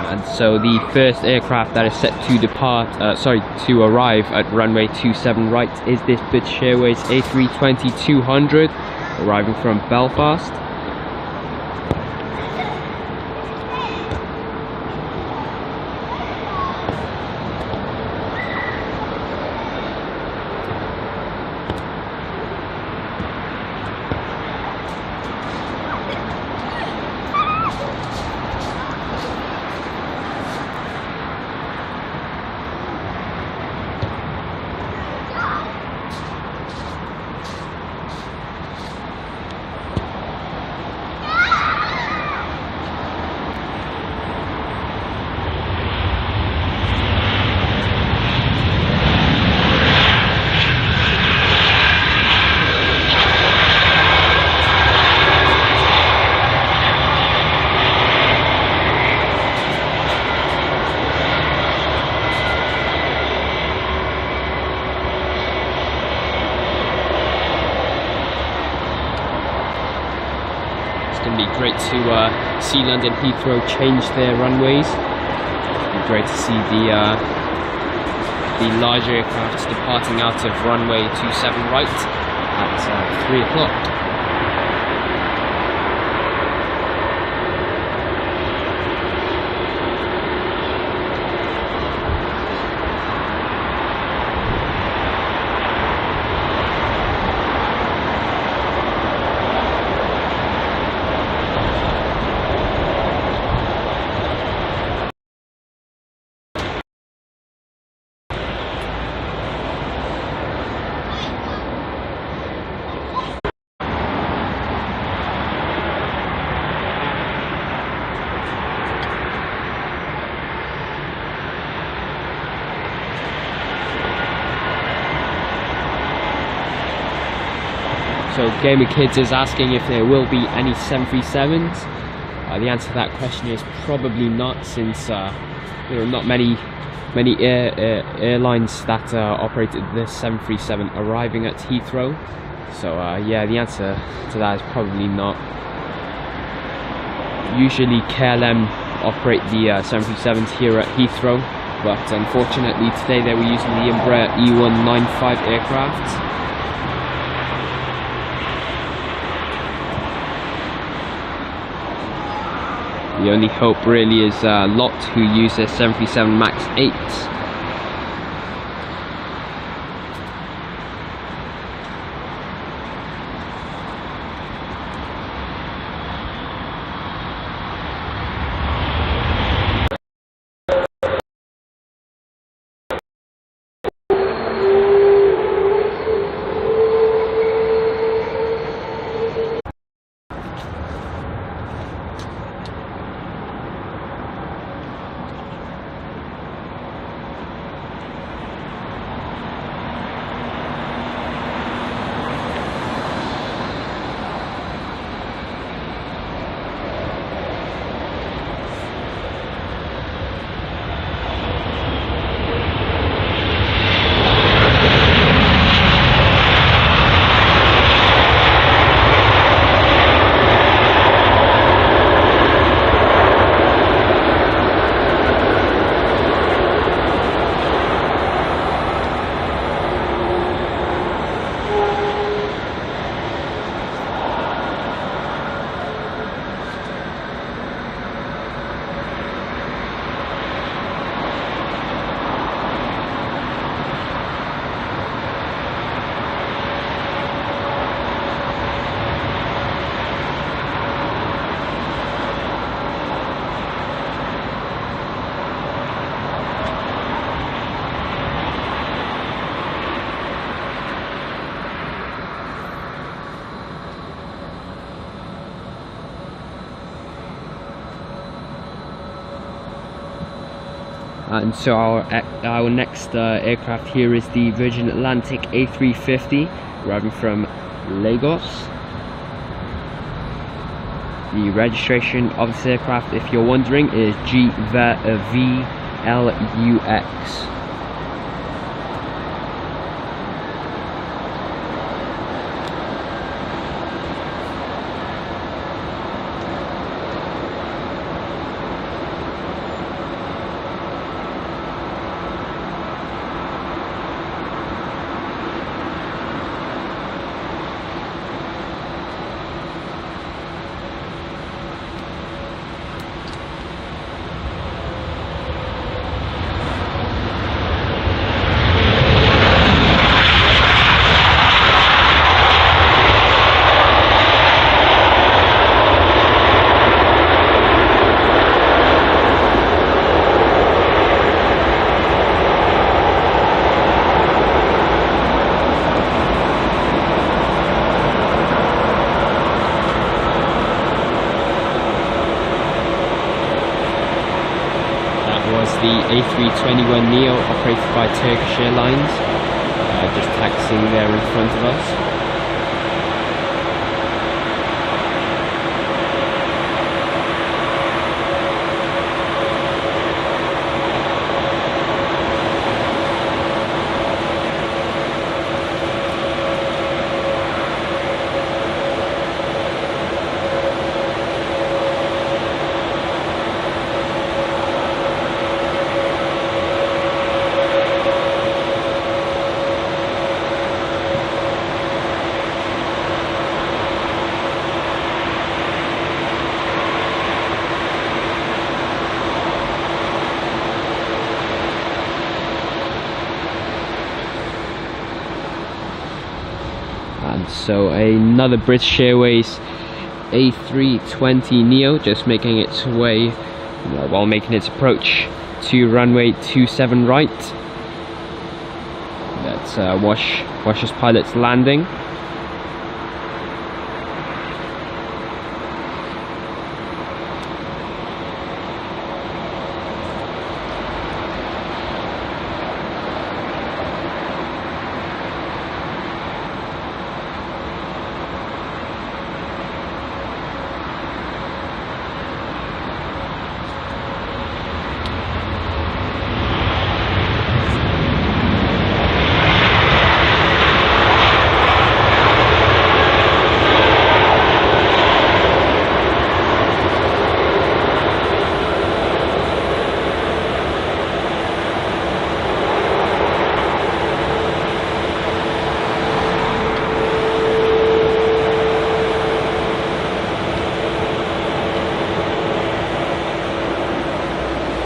And so the first aircraft that is set to arrive at runway 27 right is this British Airways A320-200, arriving from Belfast. It's going to be great to see London Heathrow change their runways. It'll be great to see the larger aircraft departing out of runway 27 right at 3 o'clock. So Gamer Kids is asking if there will be any 737s. The answer to that question is probably not, since there are not many airlines that operated the 737 arriving at Heathrow. So yeah, the answer to that is probably not. Usually KLM operate the 737s here at Heathrow, but unfortunately today they were using the Embraer E195 aircraft. The only hope really is LOT, who use their 737 MAX 8. And so our next aircraft here is the Virgin Atlantic A350, arriving from Lagos. The registration of this aircraft, if you're wondering, is GVLUX. The A321neo operated by Turkish Airlines, just taxiing there in front of us. And so another British Airways A320neo just making its way, while making its approach to runway 27 right. That's Wash's pilot's landing.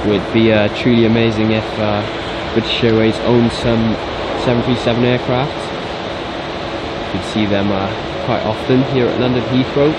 Would be truly amazing if British Airways owned some 737 aircraft. You can see them quite often here at London Heathrow.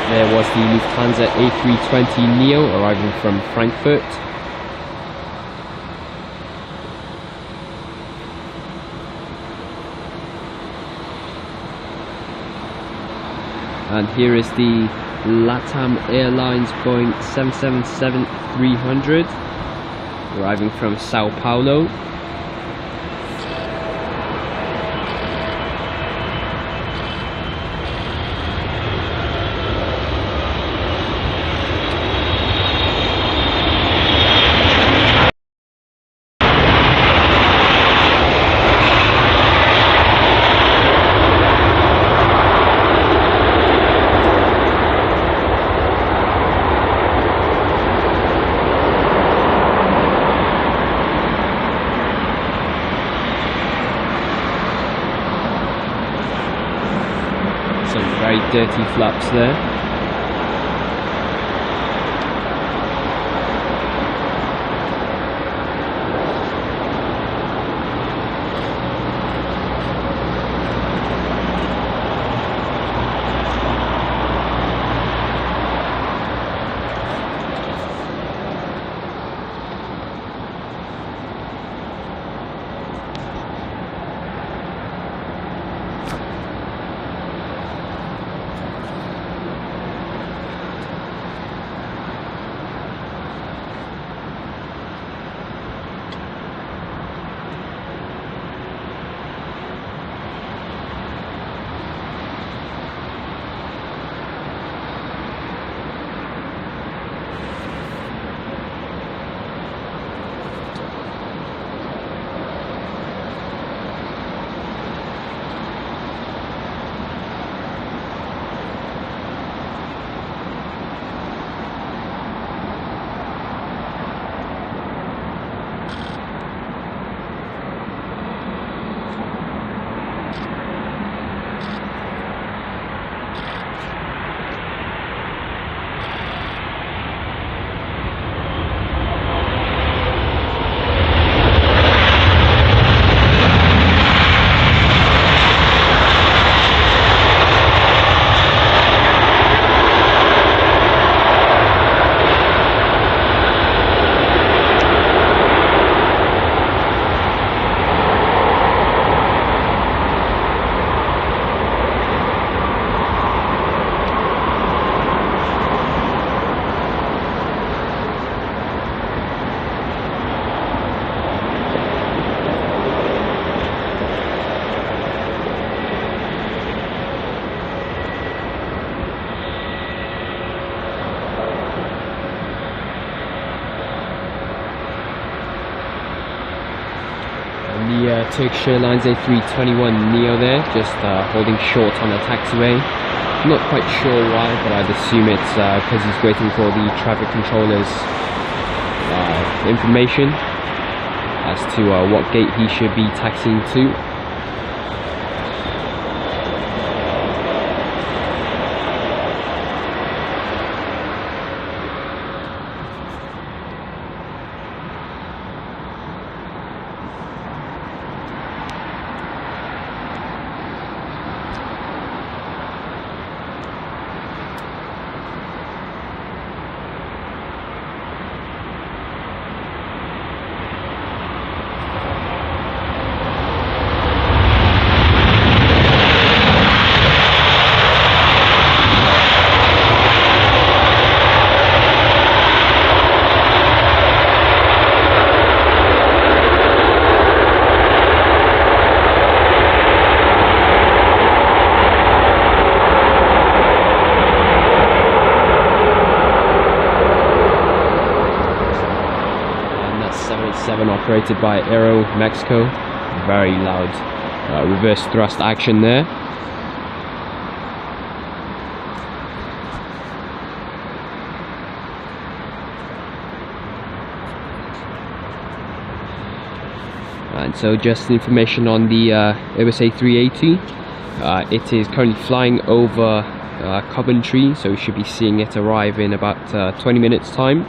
There was the Lufthansa A320neo arriving from Frankfurt. And here is the LATAM Airlines Boeing 777-300 arriving from Sao Paulo. dirty flaps there. The Turkish Airlines A321 Neo there, just holding short on the taxiway. Not quite sure why, but I'd assume it's because he's waiting for the traffic controller's information as to what gate he should be taxiing to. Operated by Aero Mexico. Very loud reverse thrust action there. And so just information on the Airbus A380. It is currently flying over Coventry, so we should be seeing it arrive in about 20 minutes time.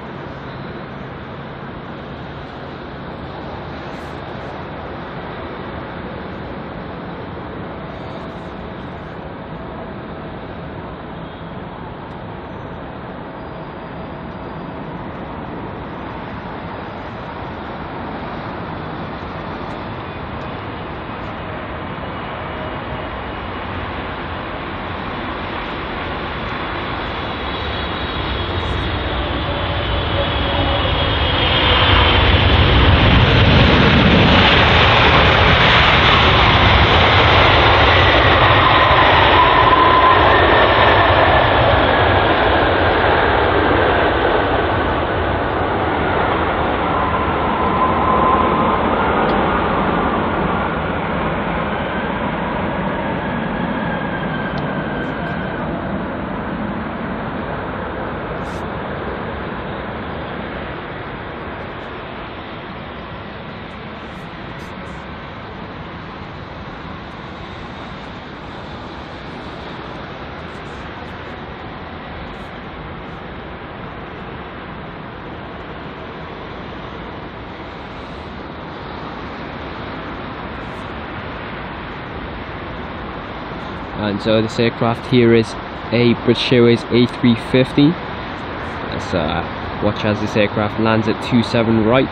And so this aircraft here is a British Airways A350. Let's watch as this aircraft lands at 27 right.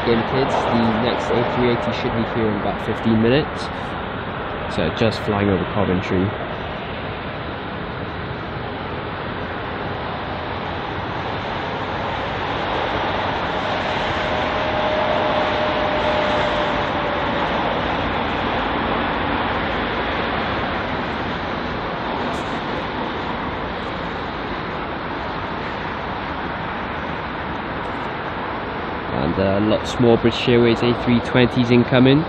Again kids, the next A380 should be here in about 15 minutes. So just flying over Coventry. And lots more British Airways A320s incoming.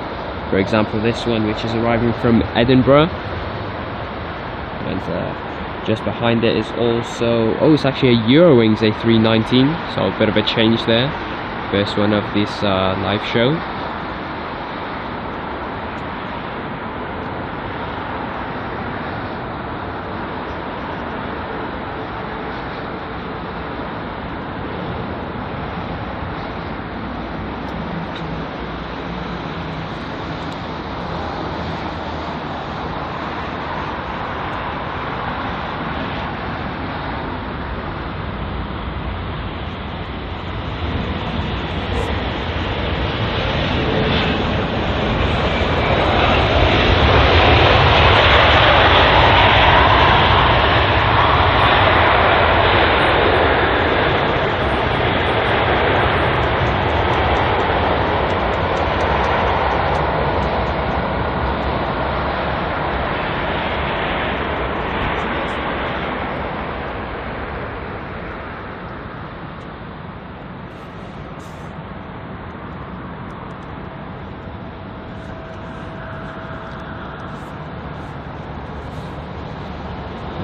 For example, this one, which is arriving from Edinburgh. And just behind it is also, oh, it's actually a Eurowings A319, so a bit of a change there. First one of this live show.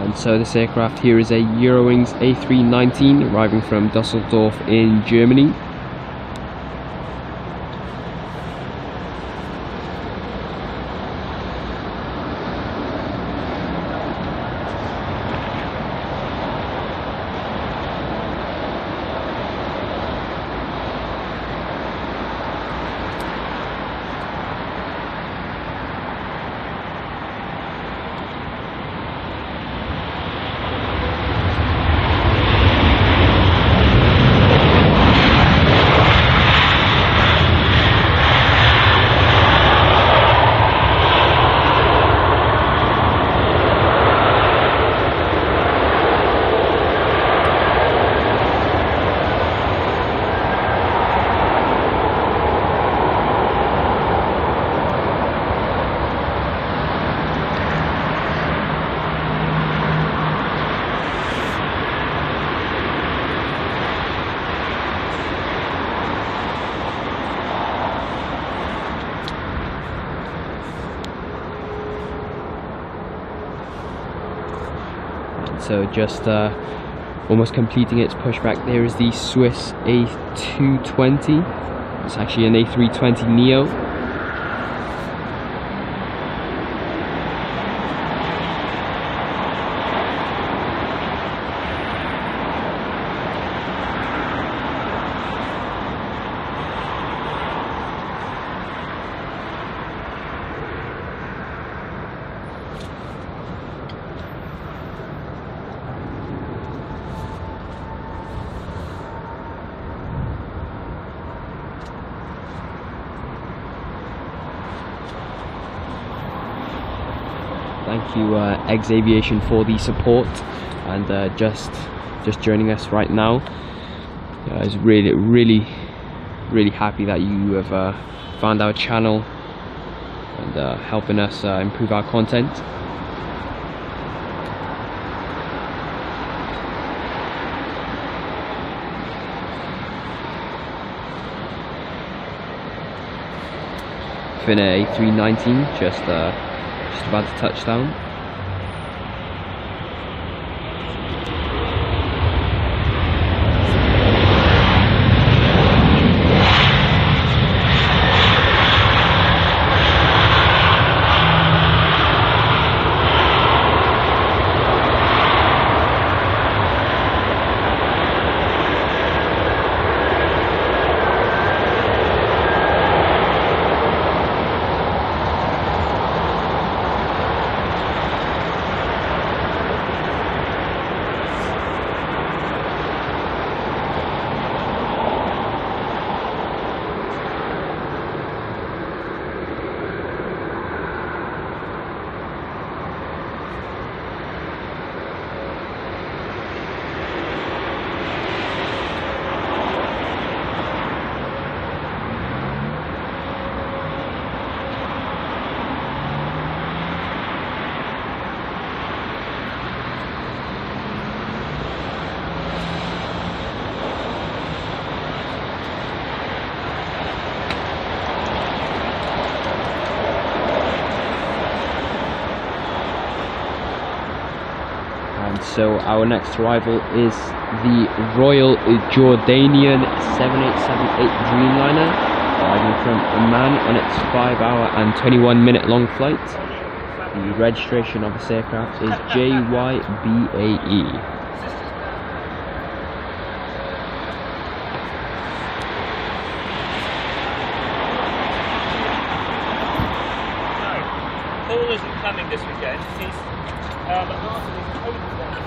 And so this aircraft here is a Eurowings A319 arriving from Dusseldorf in Germany. So just almost completing its pushback, there is the Swiss A220. It's actually an A320 Neo. Thank you, Aviation, for the support, and just joining us right now. I was really happy that you have found our channel and helping us improve our content. Finnair A319 just about to touch down. So our next arrival is the Royal Jordanian 7878 Dreamliner, arriving from Oman on its 5-hour and 21-minute long flight. The registration of this aircraft is JYBAE. Paul isn't coming this weekend. He's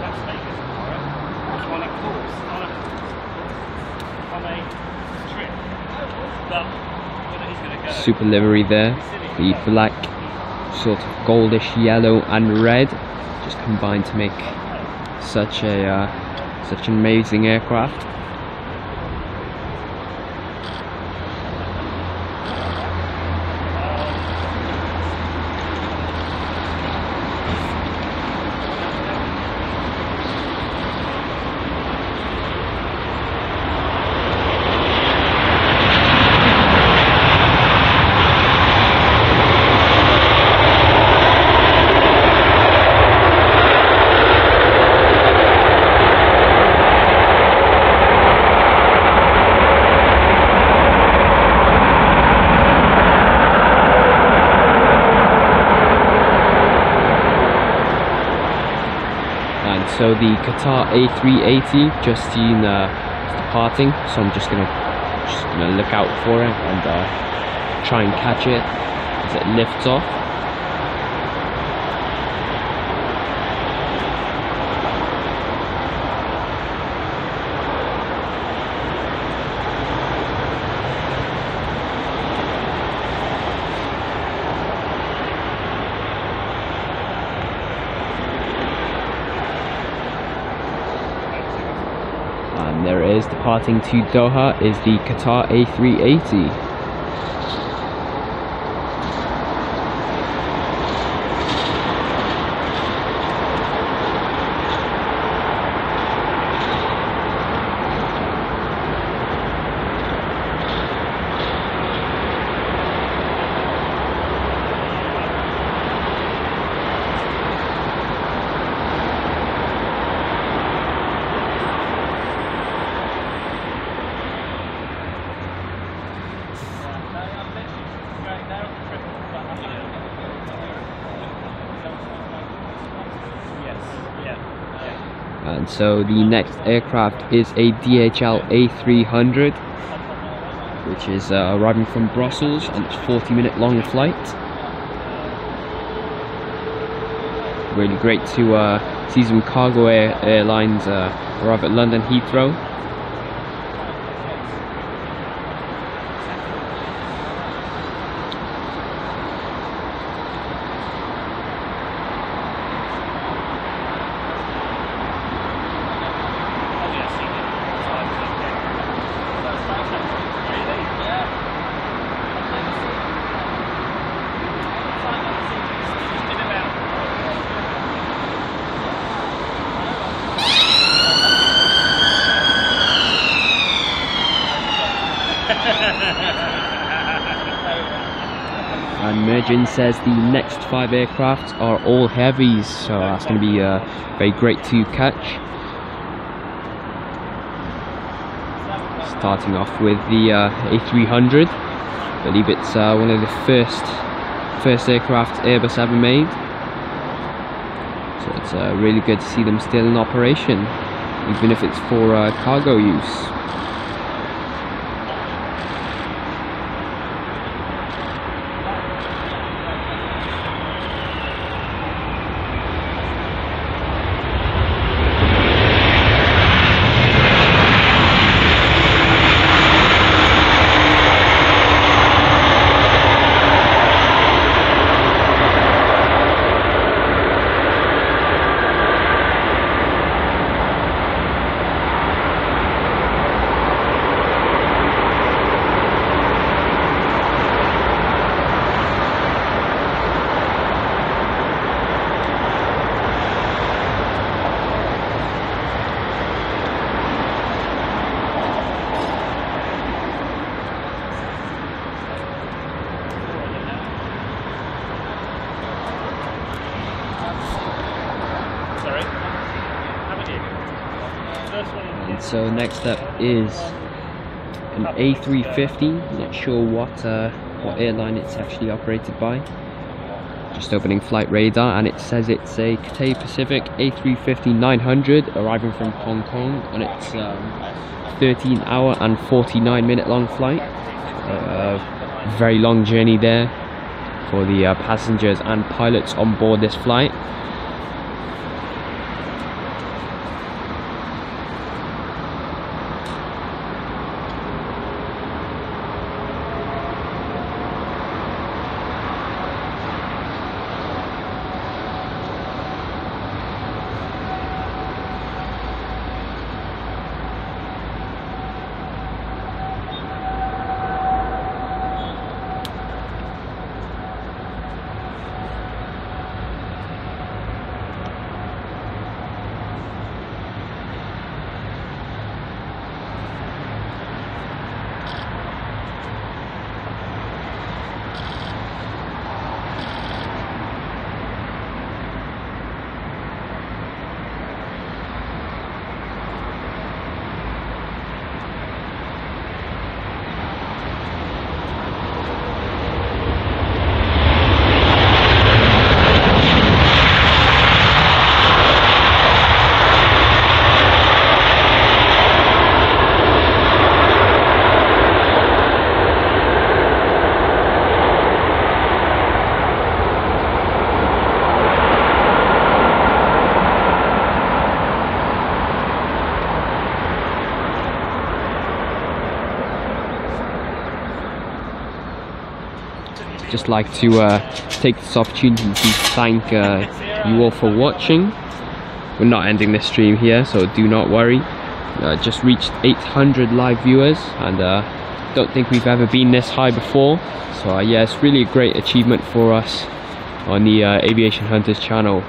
Las Vegas tomorrow on a course, on a trip. But he's going to go. Super livery there, the black, sort of goldish yellow and red, just combined to make such an amazing aircraft. So the Qatar A380 just seen departing, so I'm just gonna look out for it and try and catch it as it lifts off. And there it is, departing to Doha is the Qatar A380. And so the next aircraft is a DHL A300, which is arriving from Brussels on its 40-minute long flight. Really great to see some cargo airlines arrive at London Heathrow. legend says the next 5 aircraft are all heavies, so that's going to be very great to catch. Starting off with the A300. I believe it's one of the first aircraft Airbus ever made. So it's really good to see them still in operation, even if it's for cargo use. And so next up is an A350. Not sure what airline it's actually operated by. Just opening flight radar, and it says it's a Cathay Pacific A350-900 arriving from Hong Kong on its 13-hour and 49-minute long flight. Very long journey there for the passengers and pilots on board this flight. Just like to take this opportunity to thank you all for watching. We're not ending this stream here, so do not worry. Just reached 800 live viewers, and don't think we've ever been this high before. So yeah, it's really a great achievement for us on the Aviation Hunters channel.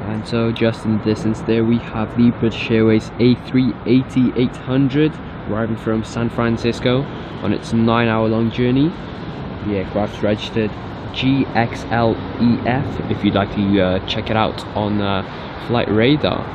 And so just in the distance there we have the British Airways A380-800 arriving from San Francisco on its 9-hour long journey. The aircraft's registered GXLEF if you'd like to check it out on flight radar.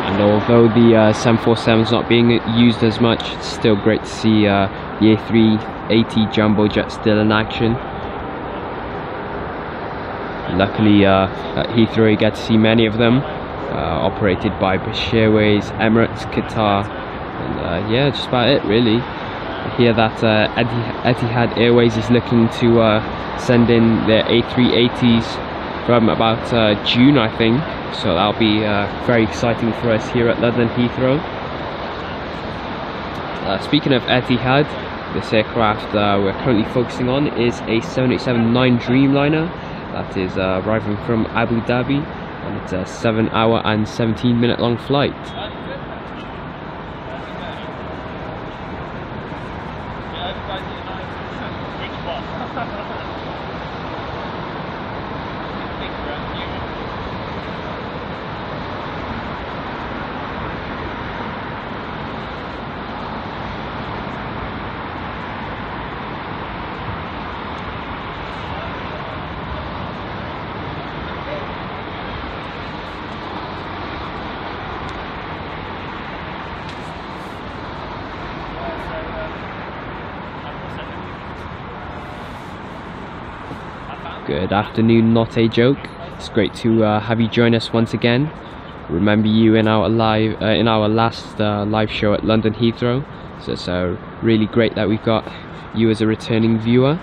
And although the 747 is not being used as much, it's still great to see the A380 jumbo jet still in action. Luckily at Heathrow you get to see many of them, operated by British Airways, Emirates, Qatar, and yeah, just about it really. I hear that Etihad Airways is looking to send in their A380s from about June, I think, so that'll be very exciting for us here at London Heathrow. Speaking of Etihad, this aircraft we're currently focusing on is a 787-9 Dreamliner that is arriving from Abu Dhabi, and it's a 7-hour and 17-minute long flight. Good afternoon, not a joke. It's great to have you join us once again. Remember you in our last live show at London Heathrow, so it's really great that we've got you as a returning viewer.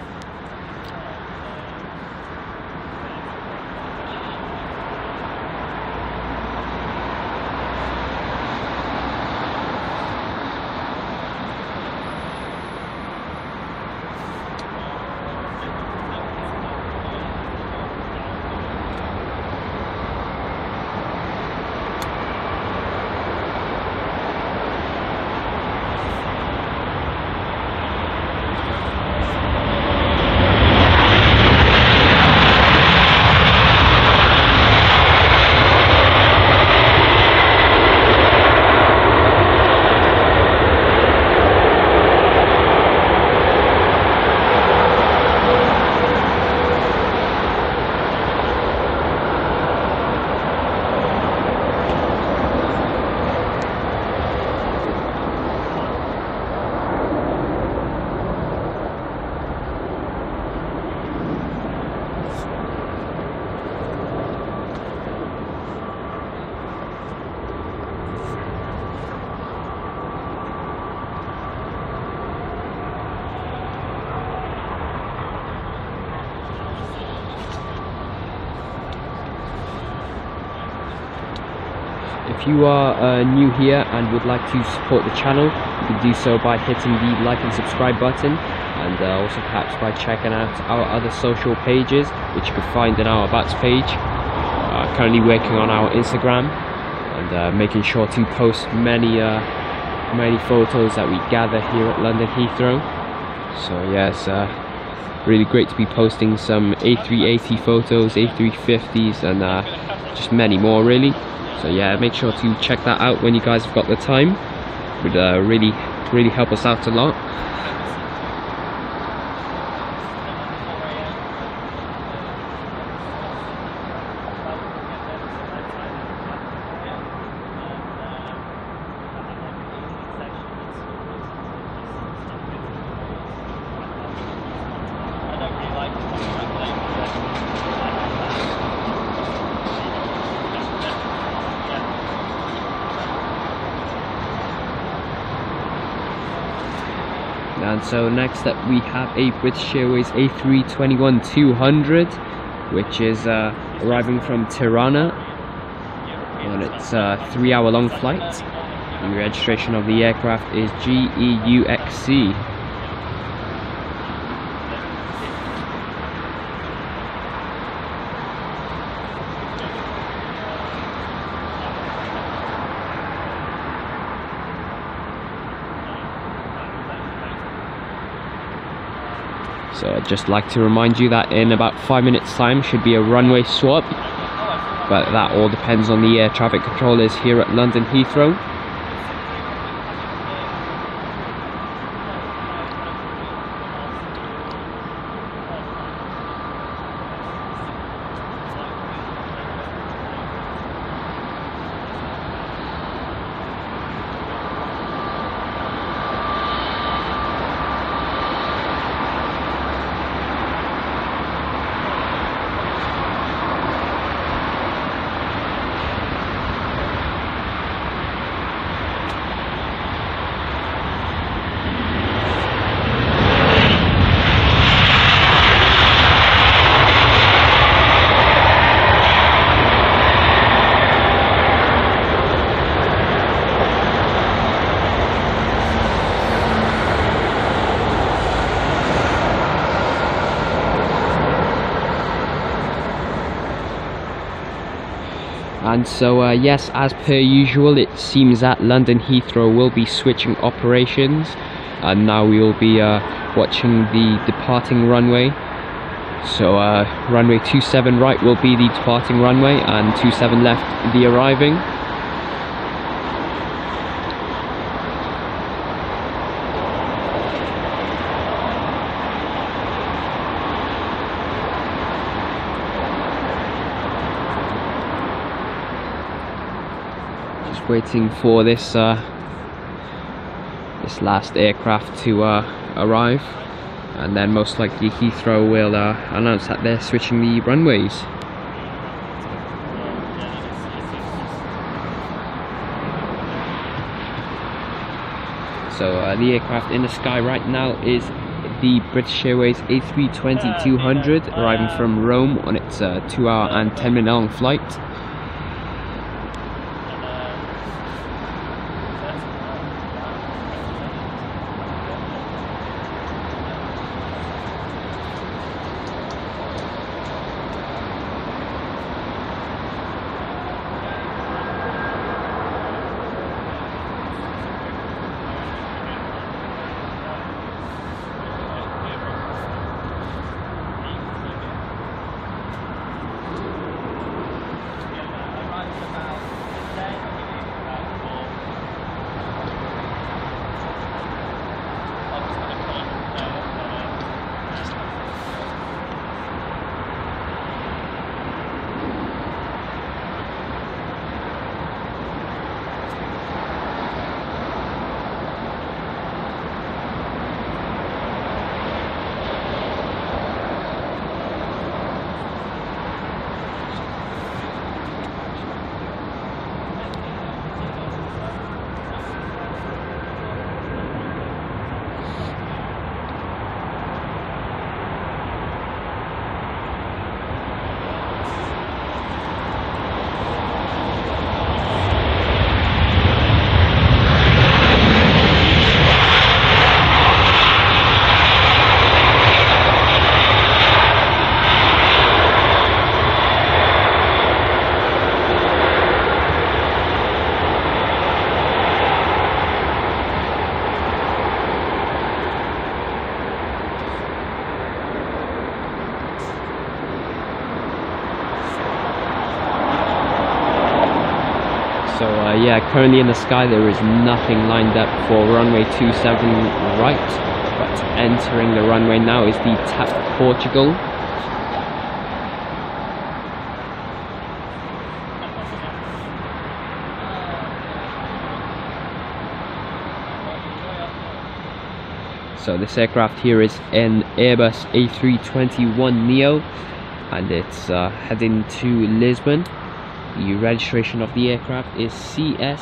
If you are new here and would like to support the channel, you can do so by hitting the like and subscribe button, and also perhaps by checking out our other social pages, which you can find in our About page. Currently working on our Instagram and making sure to post many photos that we gather here at London Heathrow. So yes, really great to be posting some A380 photos, A350s, and just many more really. So yeah, make sure to check that out when you guys have got the time. It would really help us out a lot. And so next up we have a British Airways A321-200, which is arriving from Tirana on its 3-hour-long flight. The registration of the aircraft is GEUXC. So I'd just like to remind you that in about 5 minutes time should be a runway swap, but that all depends on the air traffic controllers here at London Heathrow. And so yes, as per usual, it seems that London Heathrow will be switching operations, and now we will be watching the departing runway. So runway 27 right will be the departing runway, and 27 left the arriving. Waiting for this this last aircraft to arrive, and then most likely Heathrow will announce that they're switching the runways. So the aircraft in the sky right now is the British Airways A320-200, arriving from Rome on its 2-hour and 10-minute long flight. yeah, currently in the sky there is nothing lined up for runway 27 right, but entering the runway now is the TAP Portugal. So this aircraft here is an Airbus A321neo, and it's heading to Lisbon. The registration of the aircraft is CSTJP.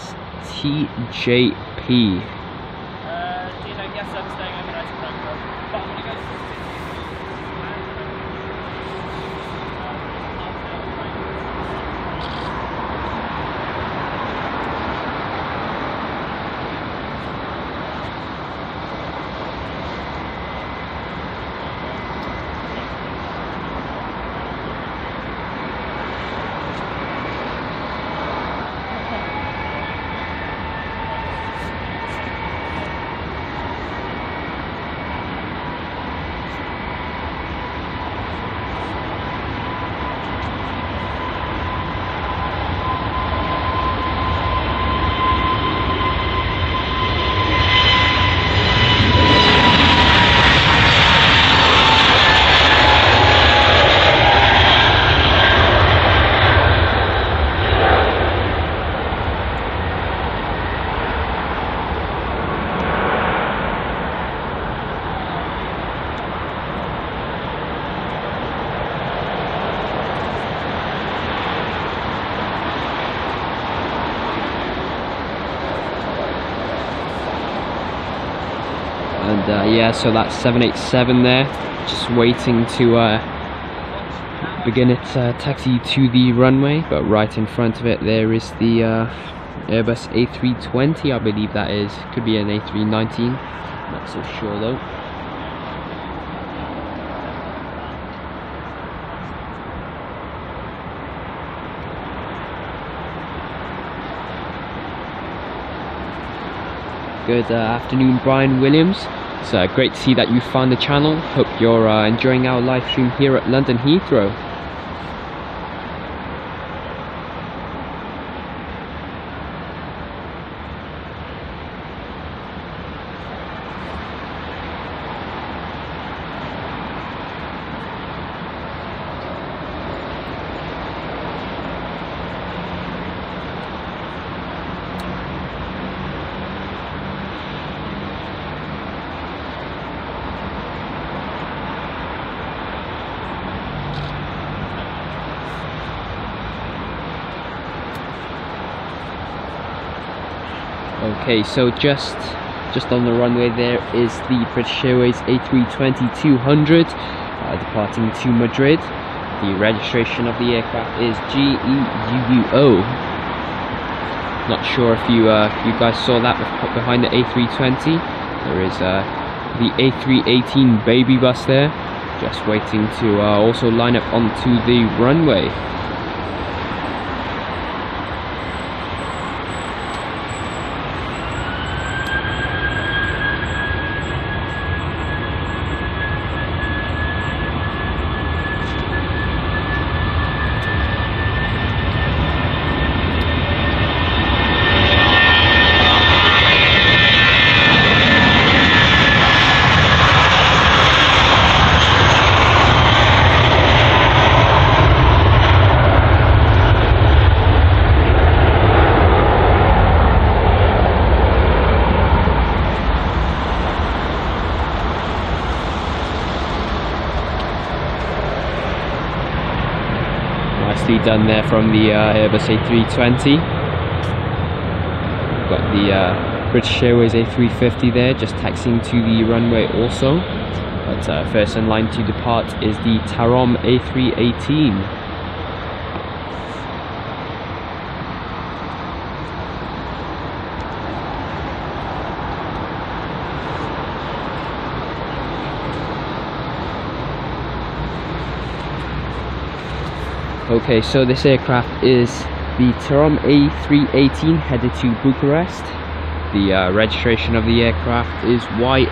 And yeah, so that's 787 there, just waiting to begin its taxi to the runway. But right in front of it there is the Airbus A320, I believe that is. Could be an A319, not so sure though. Good afternoon, Brian Williams. It's great to see that you found the channel. Hope you're enjoying our live stream here at London Heathrow. Okay, so just on the runway there is the British Airways A320-200 departing to Madrid. The registration of the aircraft is GEUO. Not sure if you guys saw that behind the A320. There is the A318 baby bus there, just waiting to also line up onto the runway. Nicely done there from the Airbus A320. We've got the British Airways A350 there, just taxiing to the runway also. But first in line to depart is the Tarom A318. Okay, so this aircraft is the Tarom A318 headed to Bucharest. The registration of the aircraft is YRASA.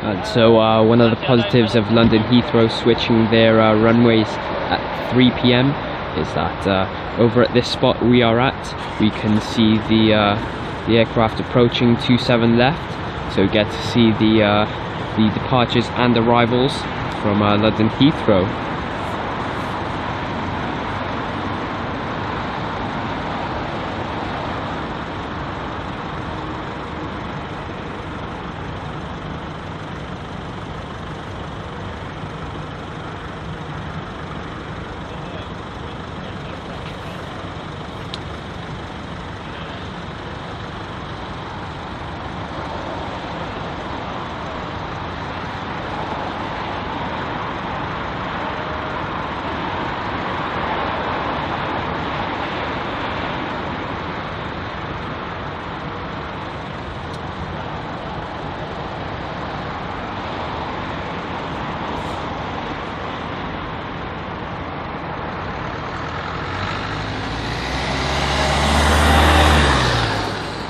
And so one of the positives of London Heathrow switching their runways at 3 p.m. is that over at this spot we are at, we can see the aircraft approaching 27 left, so we get to see the departures and arrivals from London Heathrow.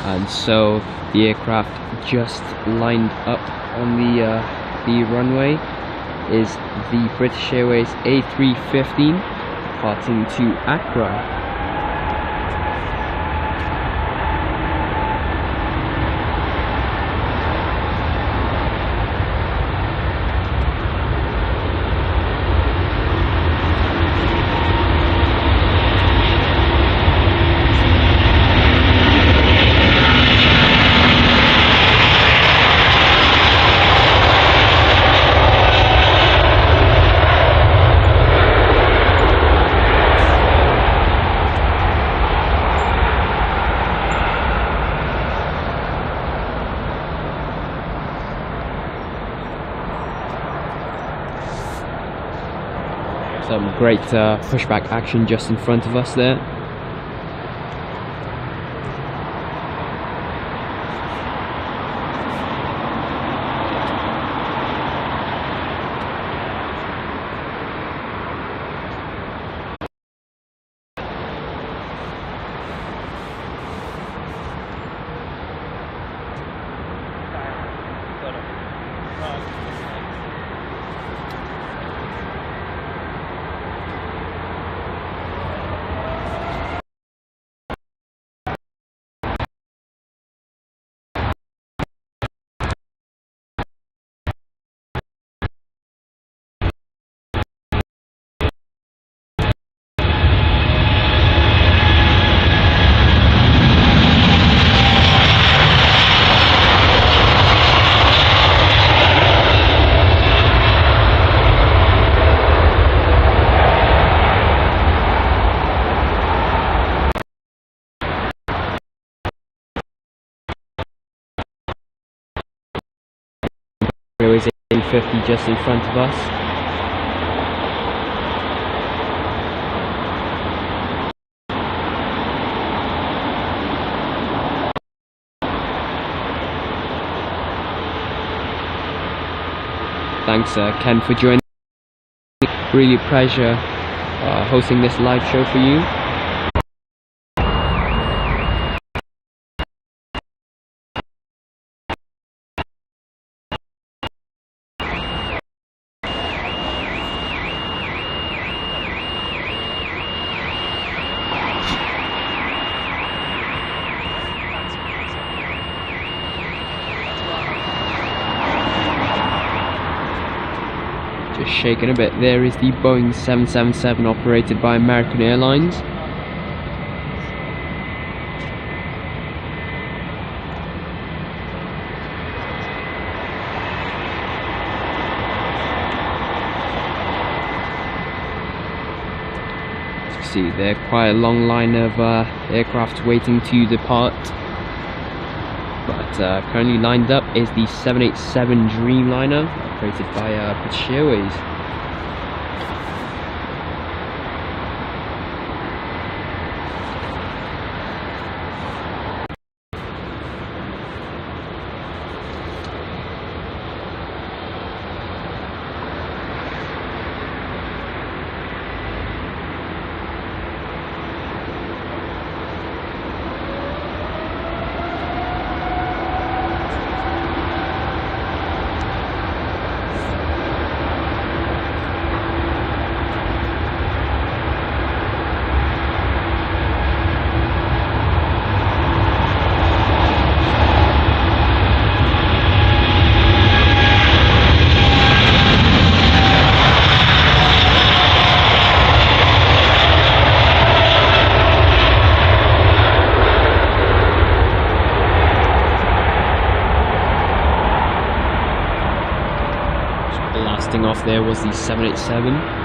And so the aircraft just lined up on the runway is the British Airways A350 departing to Accra. Some great pushback action just in front of us there. Airways A350 just in front of us. Thanks Ken for joining. Really a pleasure hosting this live show for you. Just shaking a bit. There is the Boeing 777 operated by American Airlines. As you can see there, quite a long line of aircraft waiting to depart. But currently lined up is the 787 Dreamliner, operated by British Airways. there was the 787.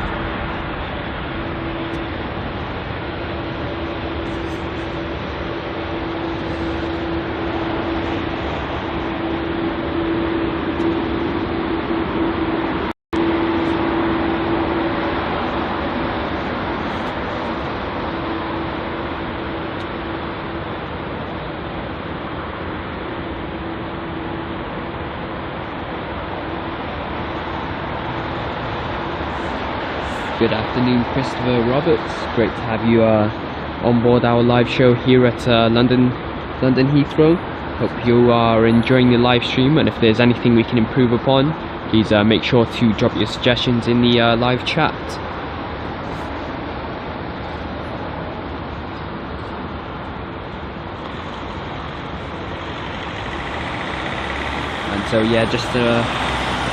Good afternoon, Christopher Roberts. Great to have you on board our live show here at London Heathrow. Hope you are enjoying the live stream, and if there's anything we can improve upon, please make sure to drop your suggestions in the live chat. And so yeah,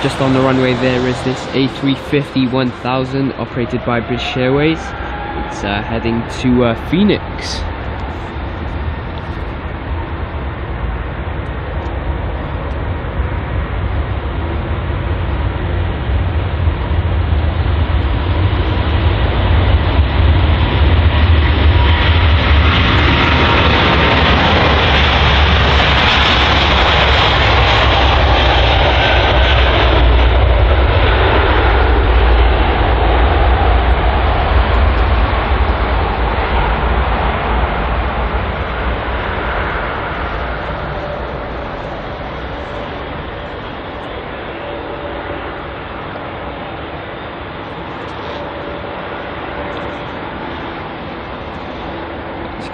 just on the runway there is this A350-1000 operated by British Airways. It's heading to Phoenix.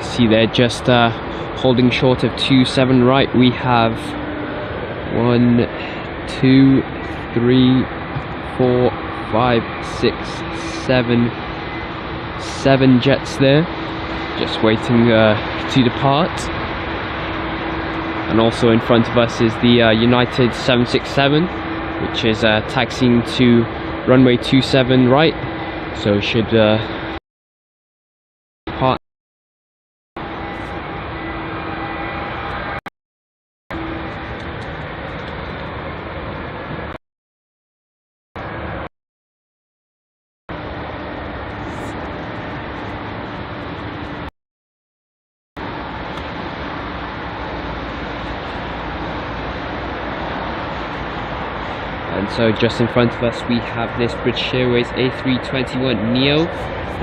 See they're just holding short of 27 right. We have 1, 2, 3, 4, 5, 6, 7 jets there, just waiting to depart. And also in front of us is the United 767, which is taxiing to runway 27 right, so should depart. And so just in front of us we have this British Airways A321neo,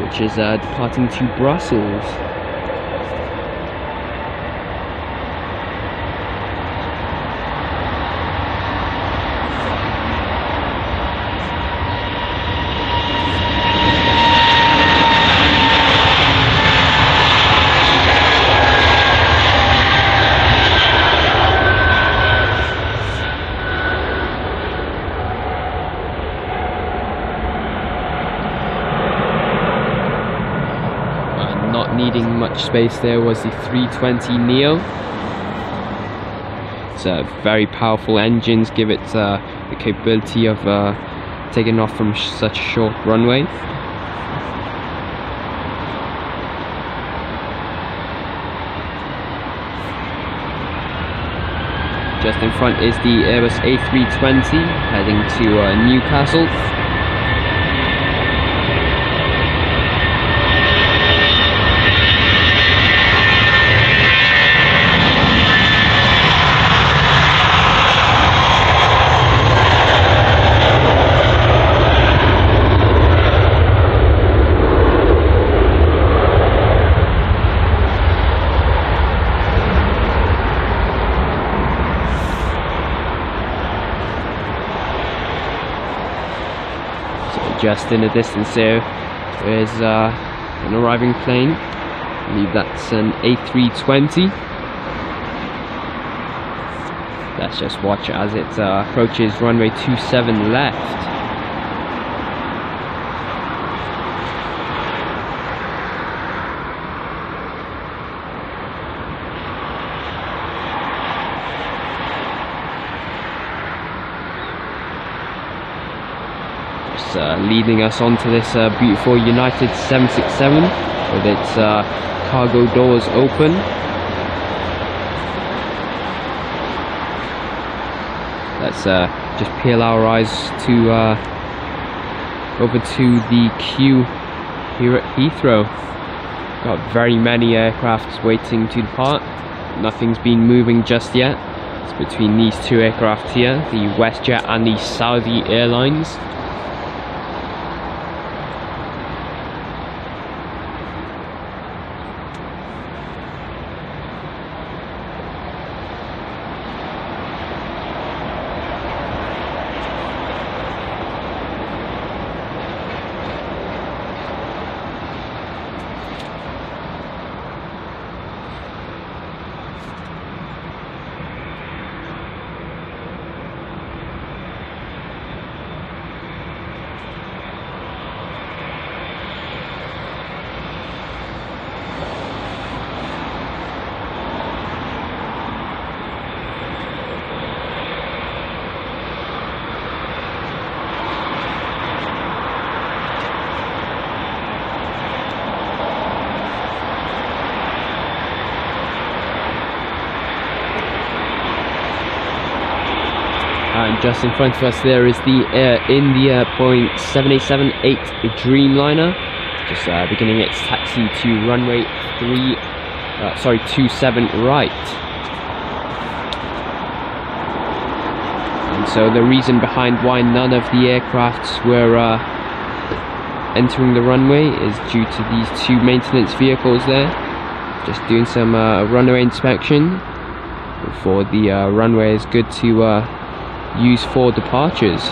which is departing to Brussels. Needing much space there was the 320neo. It's very powerful engines, give it the capability of taking off from such a short runway. Just in front is the Airbus A320 heading to Newcastle. Just in the distance there is an arriving plane. I believe that's an A320. Let's just watch as it approaches runway 27 left. Leading us onto this beautiful United 767 with its cargo doors open. Let's just peel our eyes to over to the queue here at Heathrow. Got very many aircrafts waiting to depart. Nothing's been moving just yet. It's between these two aircraft here, the WestJet and the Saudi Airlines. And just in front of us there is the Air India Boeing 787-8 Dreamliner, just beginning its taxi to runway 27 right. And so the reason behind why none of the aircrafts were entering the runway is due to these two maintenance vehicles there, just doing some runway inspection before the runway is good to use for departures.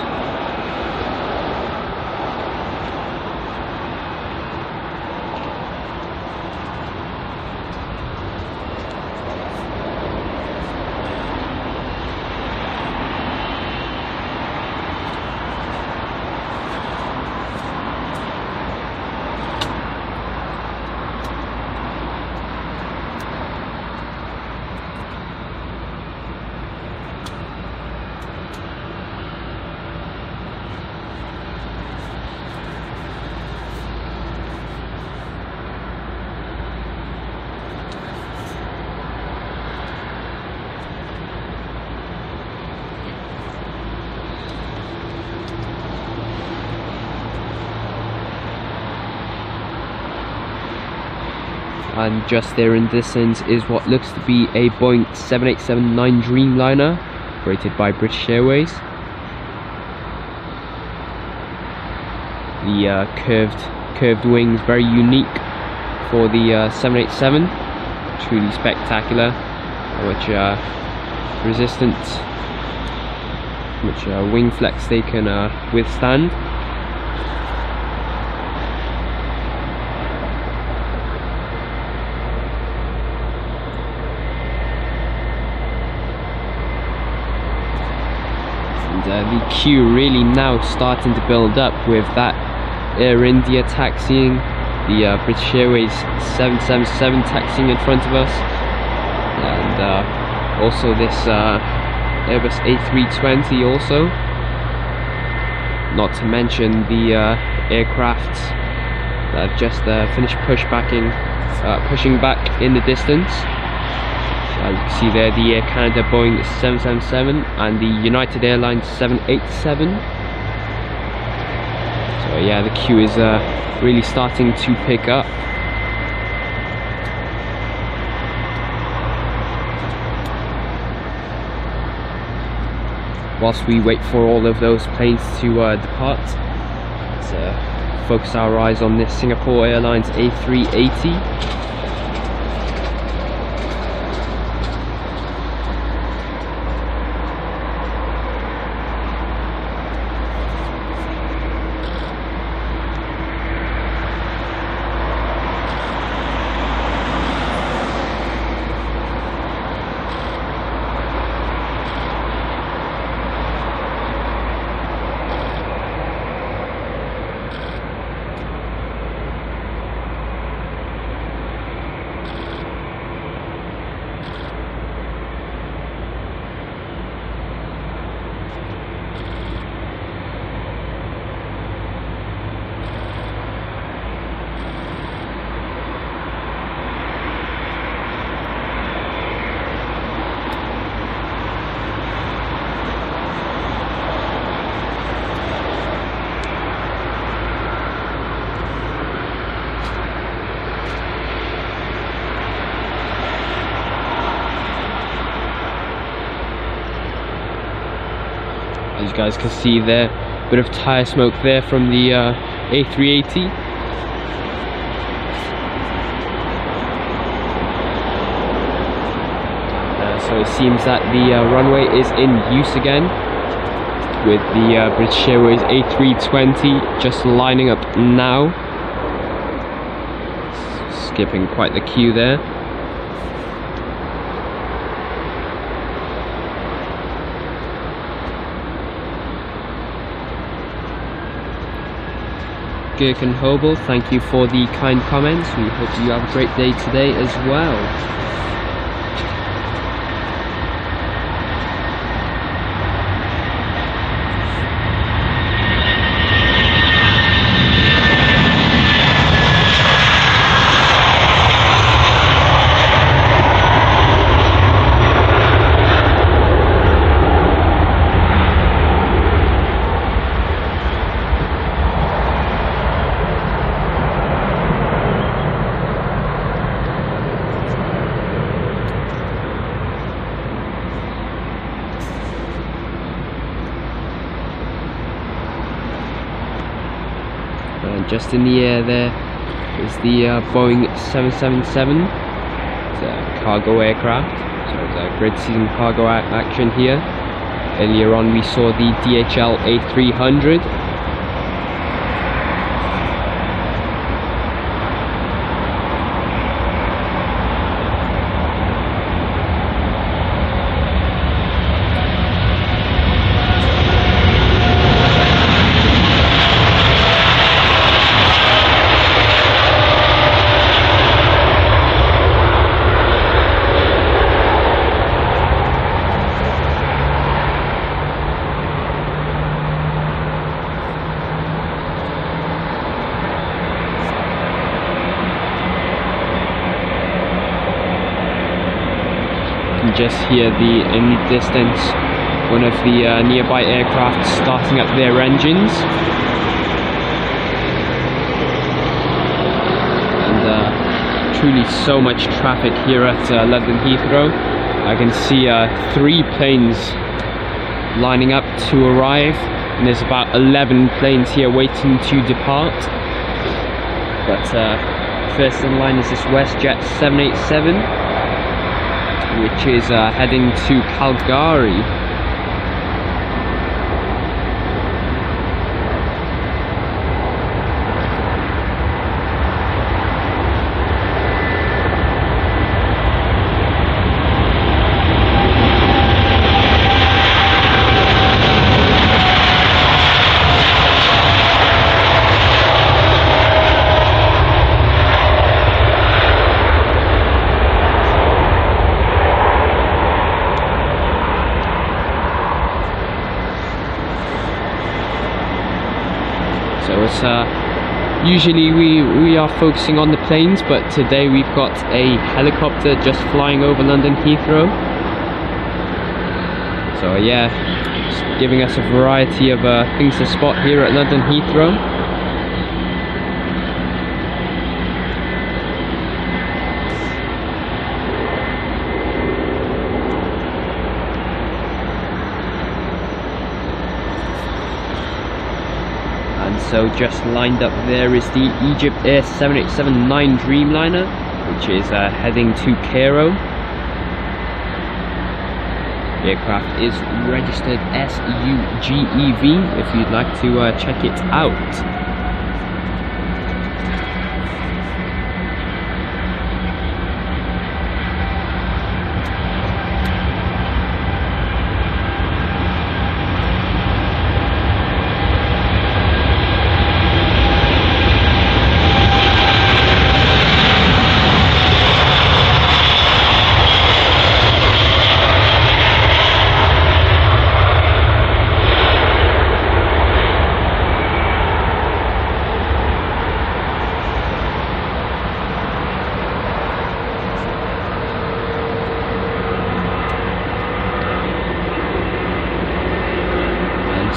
And just there in distance is what looks to be a Boeing 787-9 Dreamliner, operated by British Airways. The curved wings, very unique for the 787, truly spectacular, which wing flex they can withstand. The queue really now starting to build up with that Air India taxiing, the British Airways 777 taxiing in front of us, and also this Airbus A320 also, not to mention the aircrafts that have just finished pushing back in the distance. As you can see there, the Air Canada Boeing 777 and the United Airlines 787. So yeah, the queue is really starting to pick up. Whilst we wait for all of those planes to depart, let's focus our eyes on this Singapore Airlines A380. As you guys can see there, bit of tire smoke there from the A380. So it seems that the runway is in use again, with the British Airways A320 just lining up now. Skipping quite the queue there. Girk and Hobel, thank you for the kind comments. We hope you have a great day today as well. And just in the air there is the Boeing 777. It's a cargo aircraft, so it's a grid season cargo action here. Earlier on we saw the DHL A300. Just hear in the distance one of the nearby aircraft starting up their engines, and truly so much traffic here at London Heathrow. I can see 3 planes lining up to arrive, and there's about 11 planes here waiting to depart. But first in line is this WestJet 787, which is heading to Calgary. So it's usually we are focusing on the planes, but today we've got a helicopter just flying over London Heathrow. So yeah, just giving us a variety of things to spot here at London Heathrow. So just lined up there is the Egypt Air 787-9 Dreamliner, which is heading to Cairo. The aircraft is registered SUGEV if you'd like to check it out.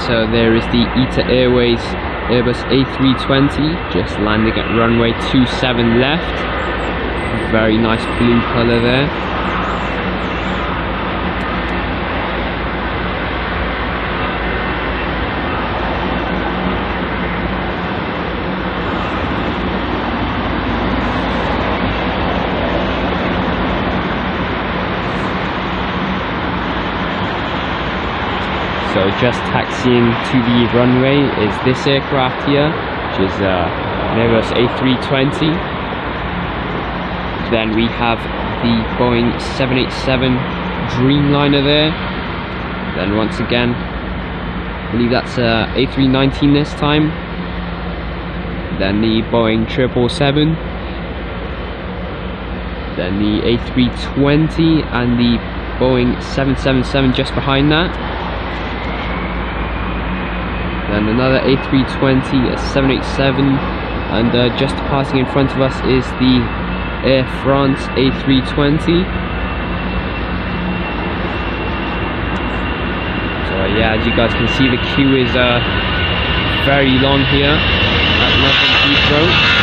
So there is the ITA Airways Airbus A320 just landing at runway 27 left. Very nice blue colour there. So just taxiing to the runway is this aircraft here, which is an Airbus A320. Then we have the Boeing 787 Dreamliner there. Then once again, I believe that's A319 this time. Then the Boeing 777. Then the A320 and the Boeing 777 just behind that. Then another A320, a 787, and just passing in front of us is the Air France A320. So yeah, as you guys can see, the queue is very long here at London Heathrow.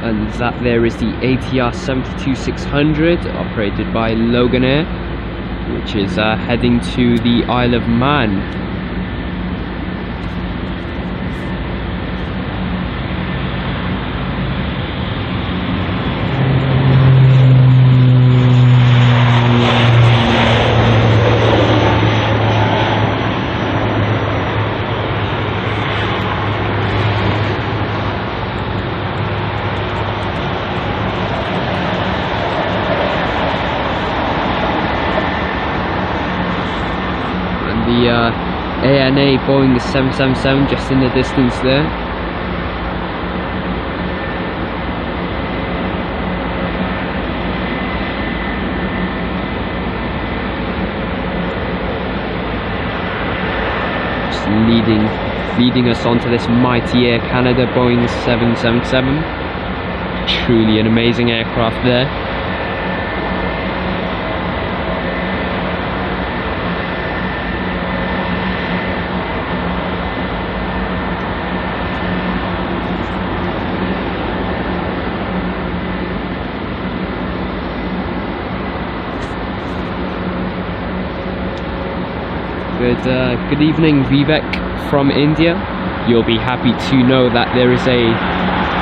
And that there is the ATR 72600 operated by Logan Air, which is heading to the Isle of Man. The ANA Boeing 777 just in the distance there. Just leading us onto this mighty Air Canada Boeing 777. Truly an amazing aircraft there. Good evening, Vivek from India. You'll be happy to know that there is a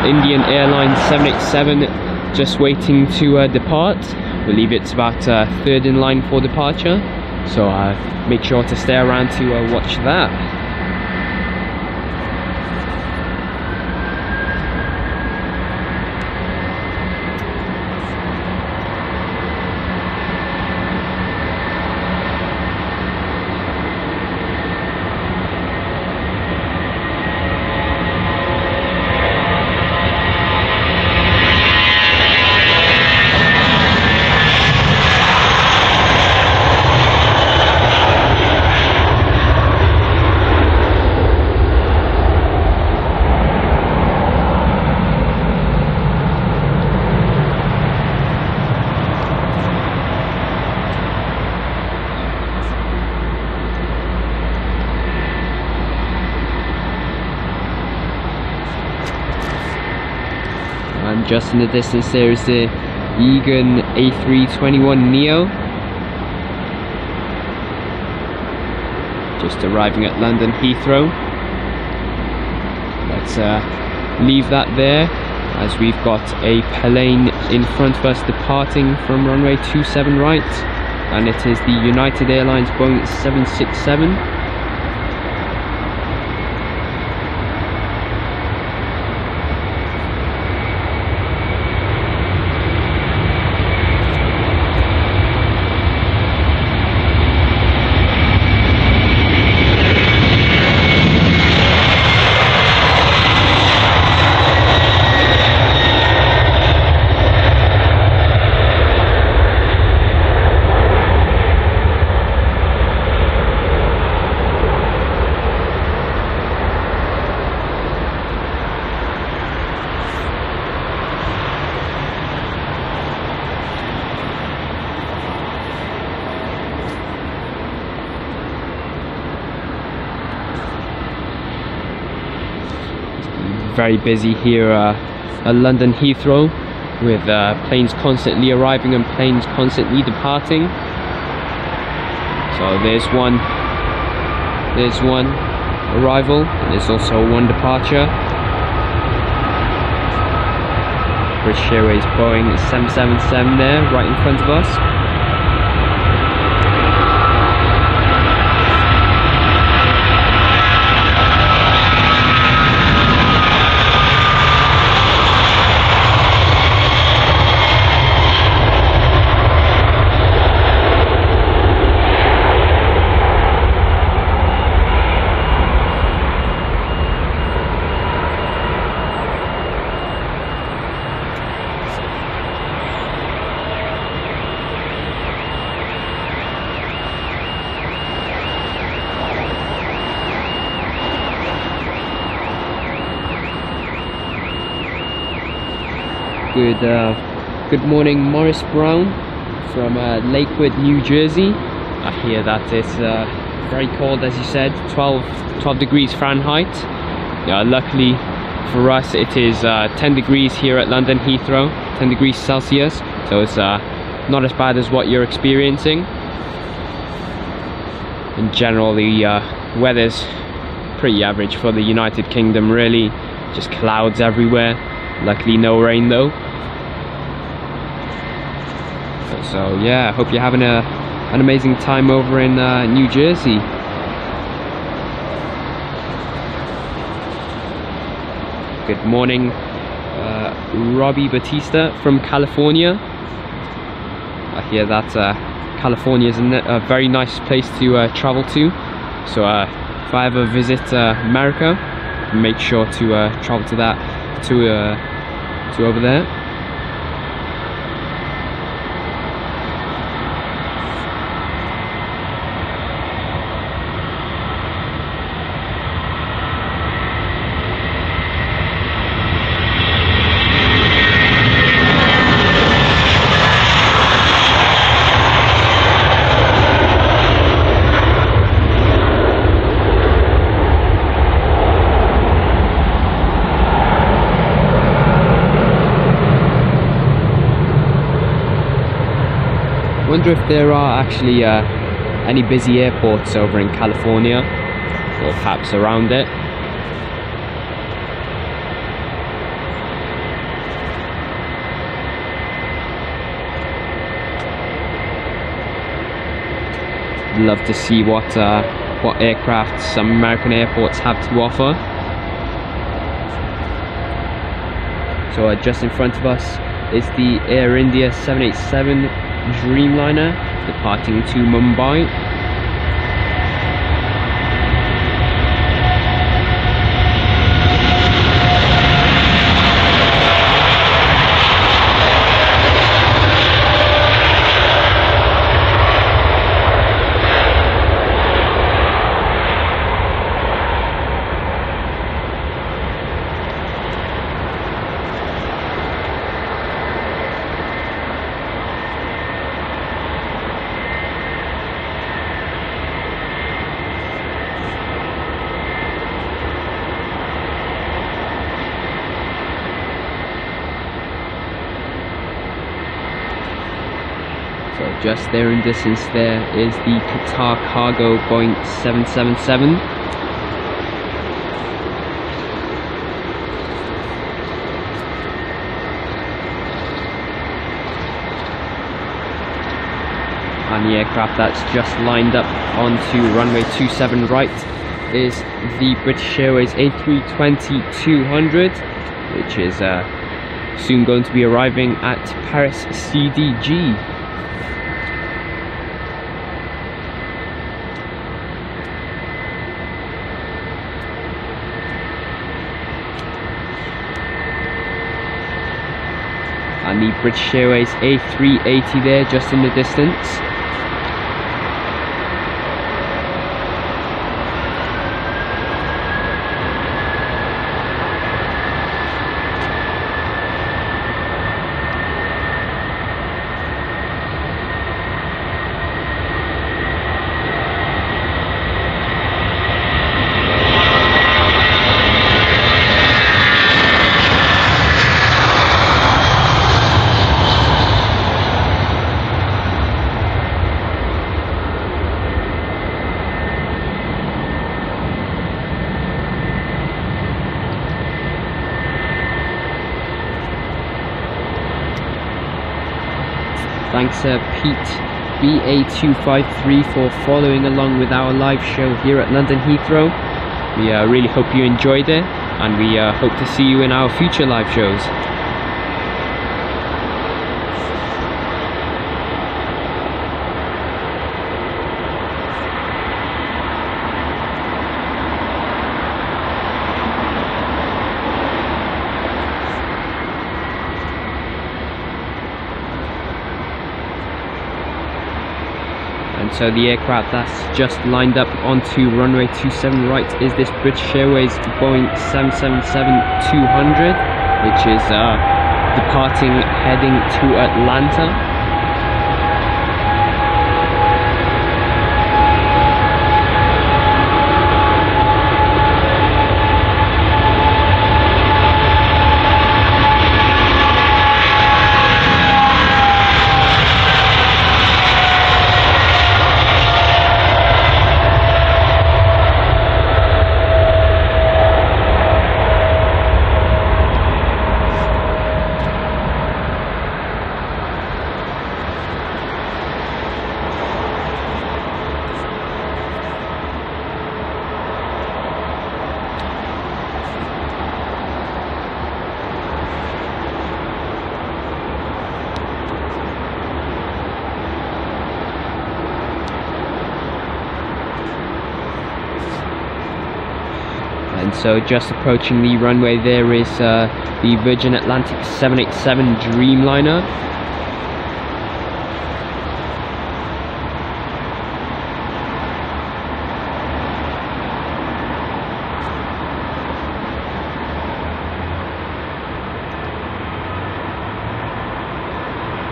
Indian Airline 787 just waiting to depart. I believe it's about third in line for departure, so make sure to stay around to watch that. And just in the distance there is the Egan A321neo, just arriving at London Heathrow. Let's leave that there, as we've got a plane in front of us departing from runway 27 right, and it is the United Airlines Boeing 767. very busy here at London Heathrow, with planes constantly arriving and planes constantly departing. So there's one arrival, and there's also one departure. British Airways Boeing 777 there, right in front of us. Good morning, Morris Brown from Lakewood, New Jersey. I hear that it's very cold, as you said, 12 degrees Fahrenheit. Luckily for us, it is 10 degrees here at London Heathrow, 10 degrees Celsius, so it's not as bad as what you're experiencing. In general, the weather's pretty average for the United Kingdom, really. Just clouds everywhere. Luckily no rain though. So yeah, I hope you're having an amazing time over in New Jersey. Good morning, Robbie Batista from California. I hear that California is a very nice place to travel to. So if I ever visit America, make sure to travel to that, to over there. I wonder if there are actually any busy airports over in California, or perhaps around it. Love to see what aircraft some American airports have to offer. So just in front of us is the Air India 787 Dreamliner departing to Mumbai. Just there in distance there is the Qatar Cargo Boeing 777. And the aircraft that's just lined up onto runway 27 right is the British Airways A320-200, which is soon going to be arriving at Paris CDG. And the British Airways A380 there, just in the distance. Thanks Pete BA253 for following along with our live show here at London Heathrow. We really hope you enjoyed it, and we hope to see you in our future live shows. And so the aircraft that's just lined up onto runway 27 right is this British Airways Boeing 777-200, which is departing heading to Atlanta. And so just approaching the runway there is the Virgin Atlantic 787 Dreamliner.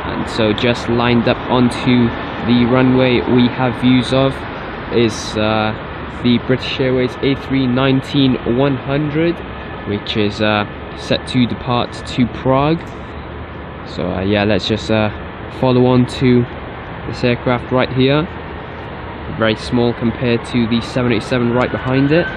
And so just lined up onto the runway we have views of is the British Airways A319-100, which is set to depart to Prague. So yeah, let's just follow on to this aircraft right here. Very small compared to the 787 right behind it.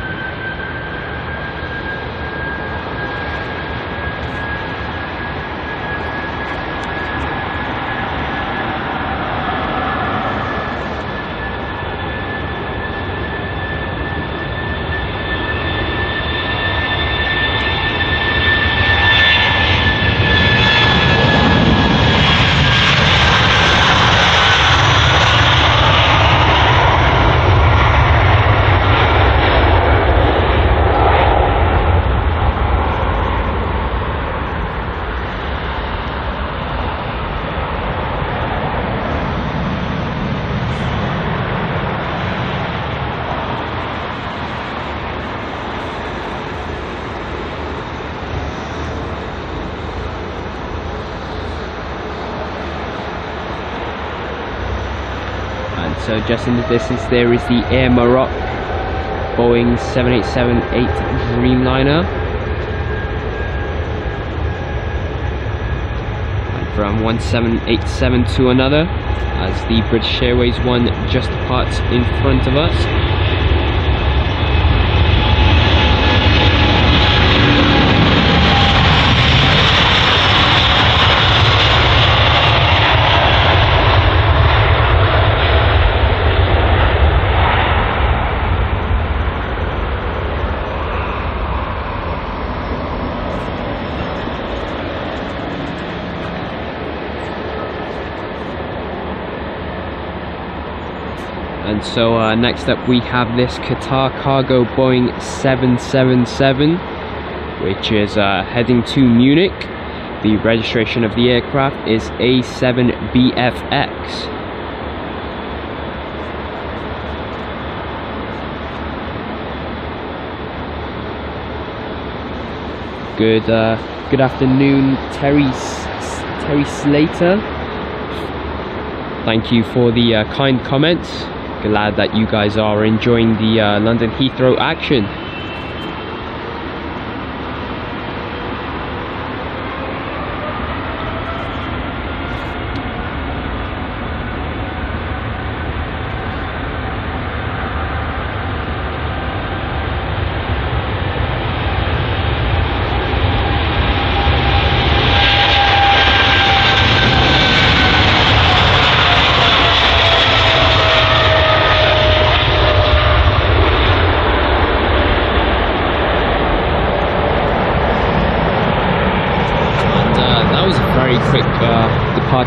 So just in the distance there is the Air Maroc Boeing 787-8 Dreamliner. And from one 787 to another, as the British Airways one just departs in front of us. And so next up we have this Qatar Cargo Boeing 777, which is heading to Munich. The registration of the aircraft is A7BFX. Good afternoon, Terry Slater. Thank you for the kind comments. Glad that you guys are enjoying the London Heathrow action.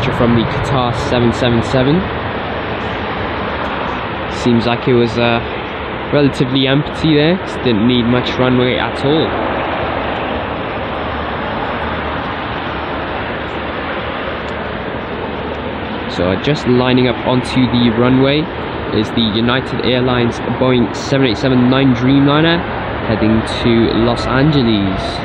departure from the Qatar 777. Seems like it was relatively empty there, just didn't need much runway at all. So just lining up onto the runway is the United Airlines Boeing 787-9 Dreamliner heading to Los Angeles.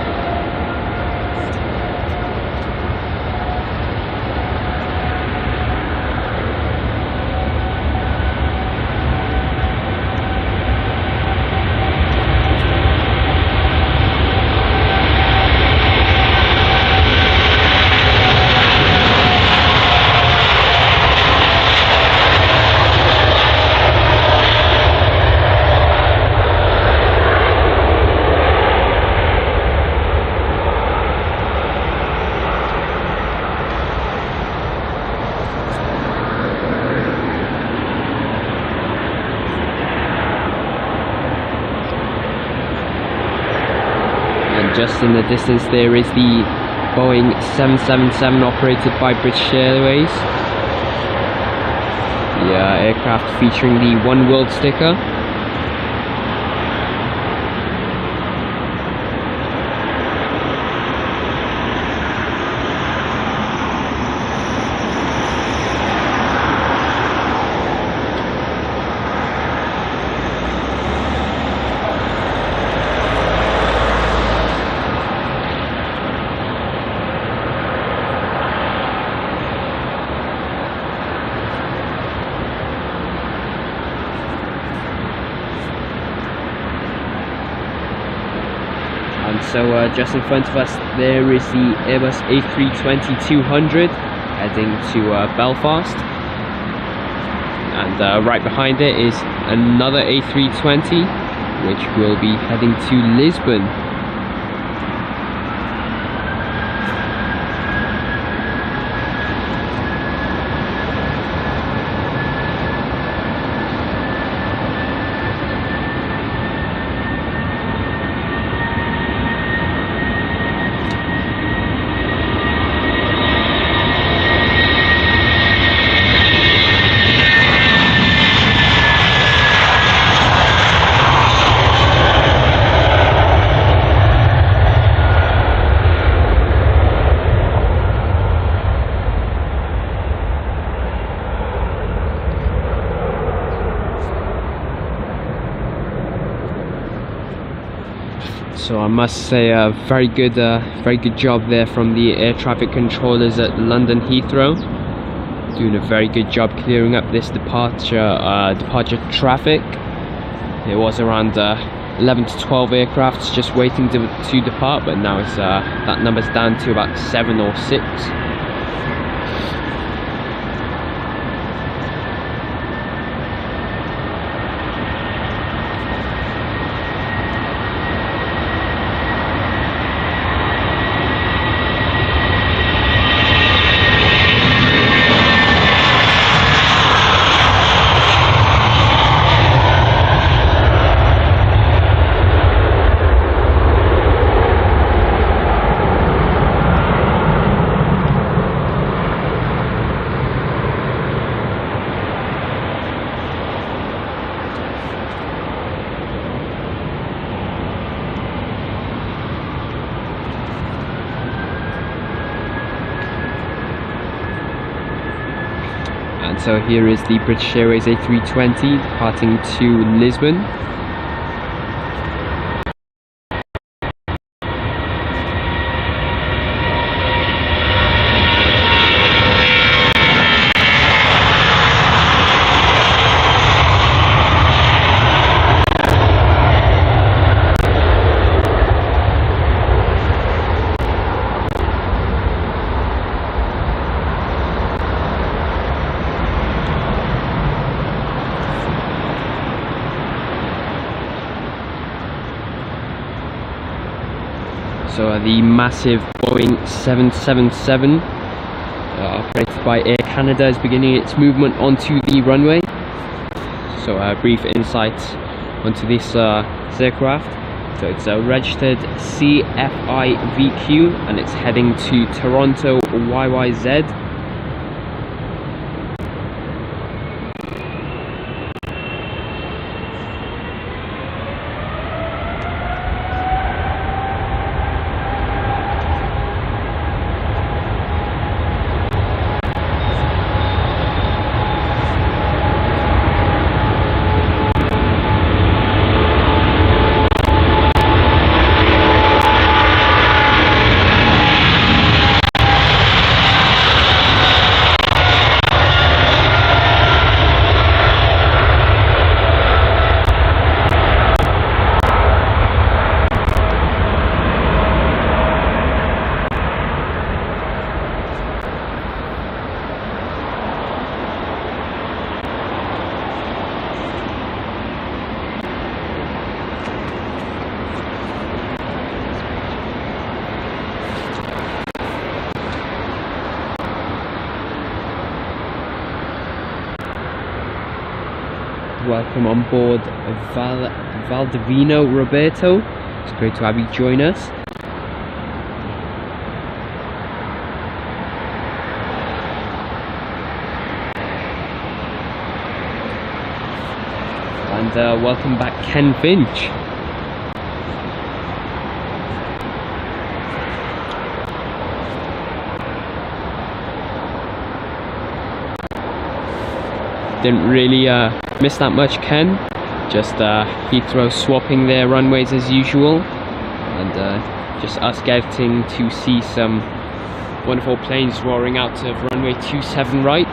Just in the distance there is the Boeing 777 operated by British Airways. The aircraft featuring the One World sticker. So just in front of us there is the Airbus A320-200 heading to Belfast, and right behind it is another A320 which will be heading to Lisbon. So I must say, very good job there from the air traffic controllers at London Heathrow. Doing a very good job clearing up this departure traffic. There was around 11 to 12 aircrafts just waiting to depart, but now it's that number's down to about 7 or 6. So here is the British Airways A320 departing to Lisbon. So the massive Boeing 777 operated by Air Canada is beginning its movement onto the runway. So a brief insight onto this aircraft. So it's registered CFIVQ and it's heading to Toronto YYZ. welcome on board Valdivino Roberto. It's great to have you join us. And welcome back Ken Finch. Didn't really miss that much, Ken. Just Heathrow swapping their runways as usual, and just us getting to see some wonderful planes roaring out of runway 27 right.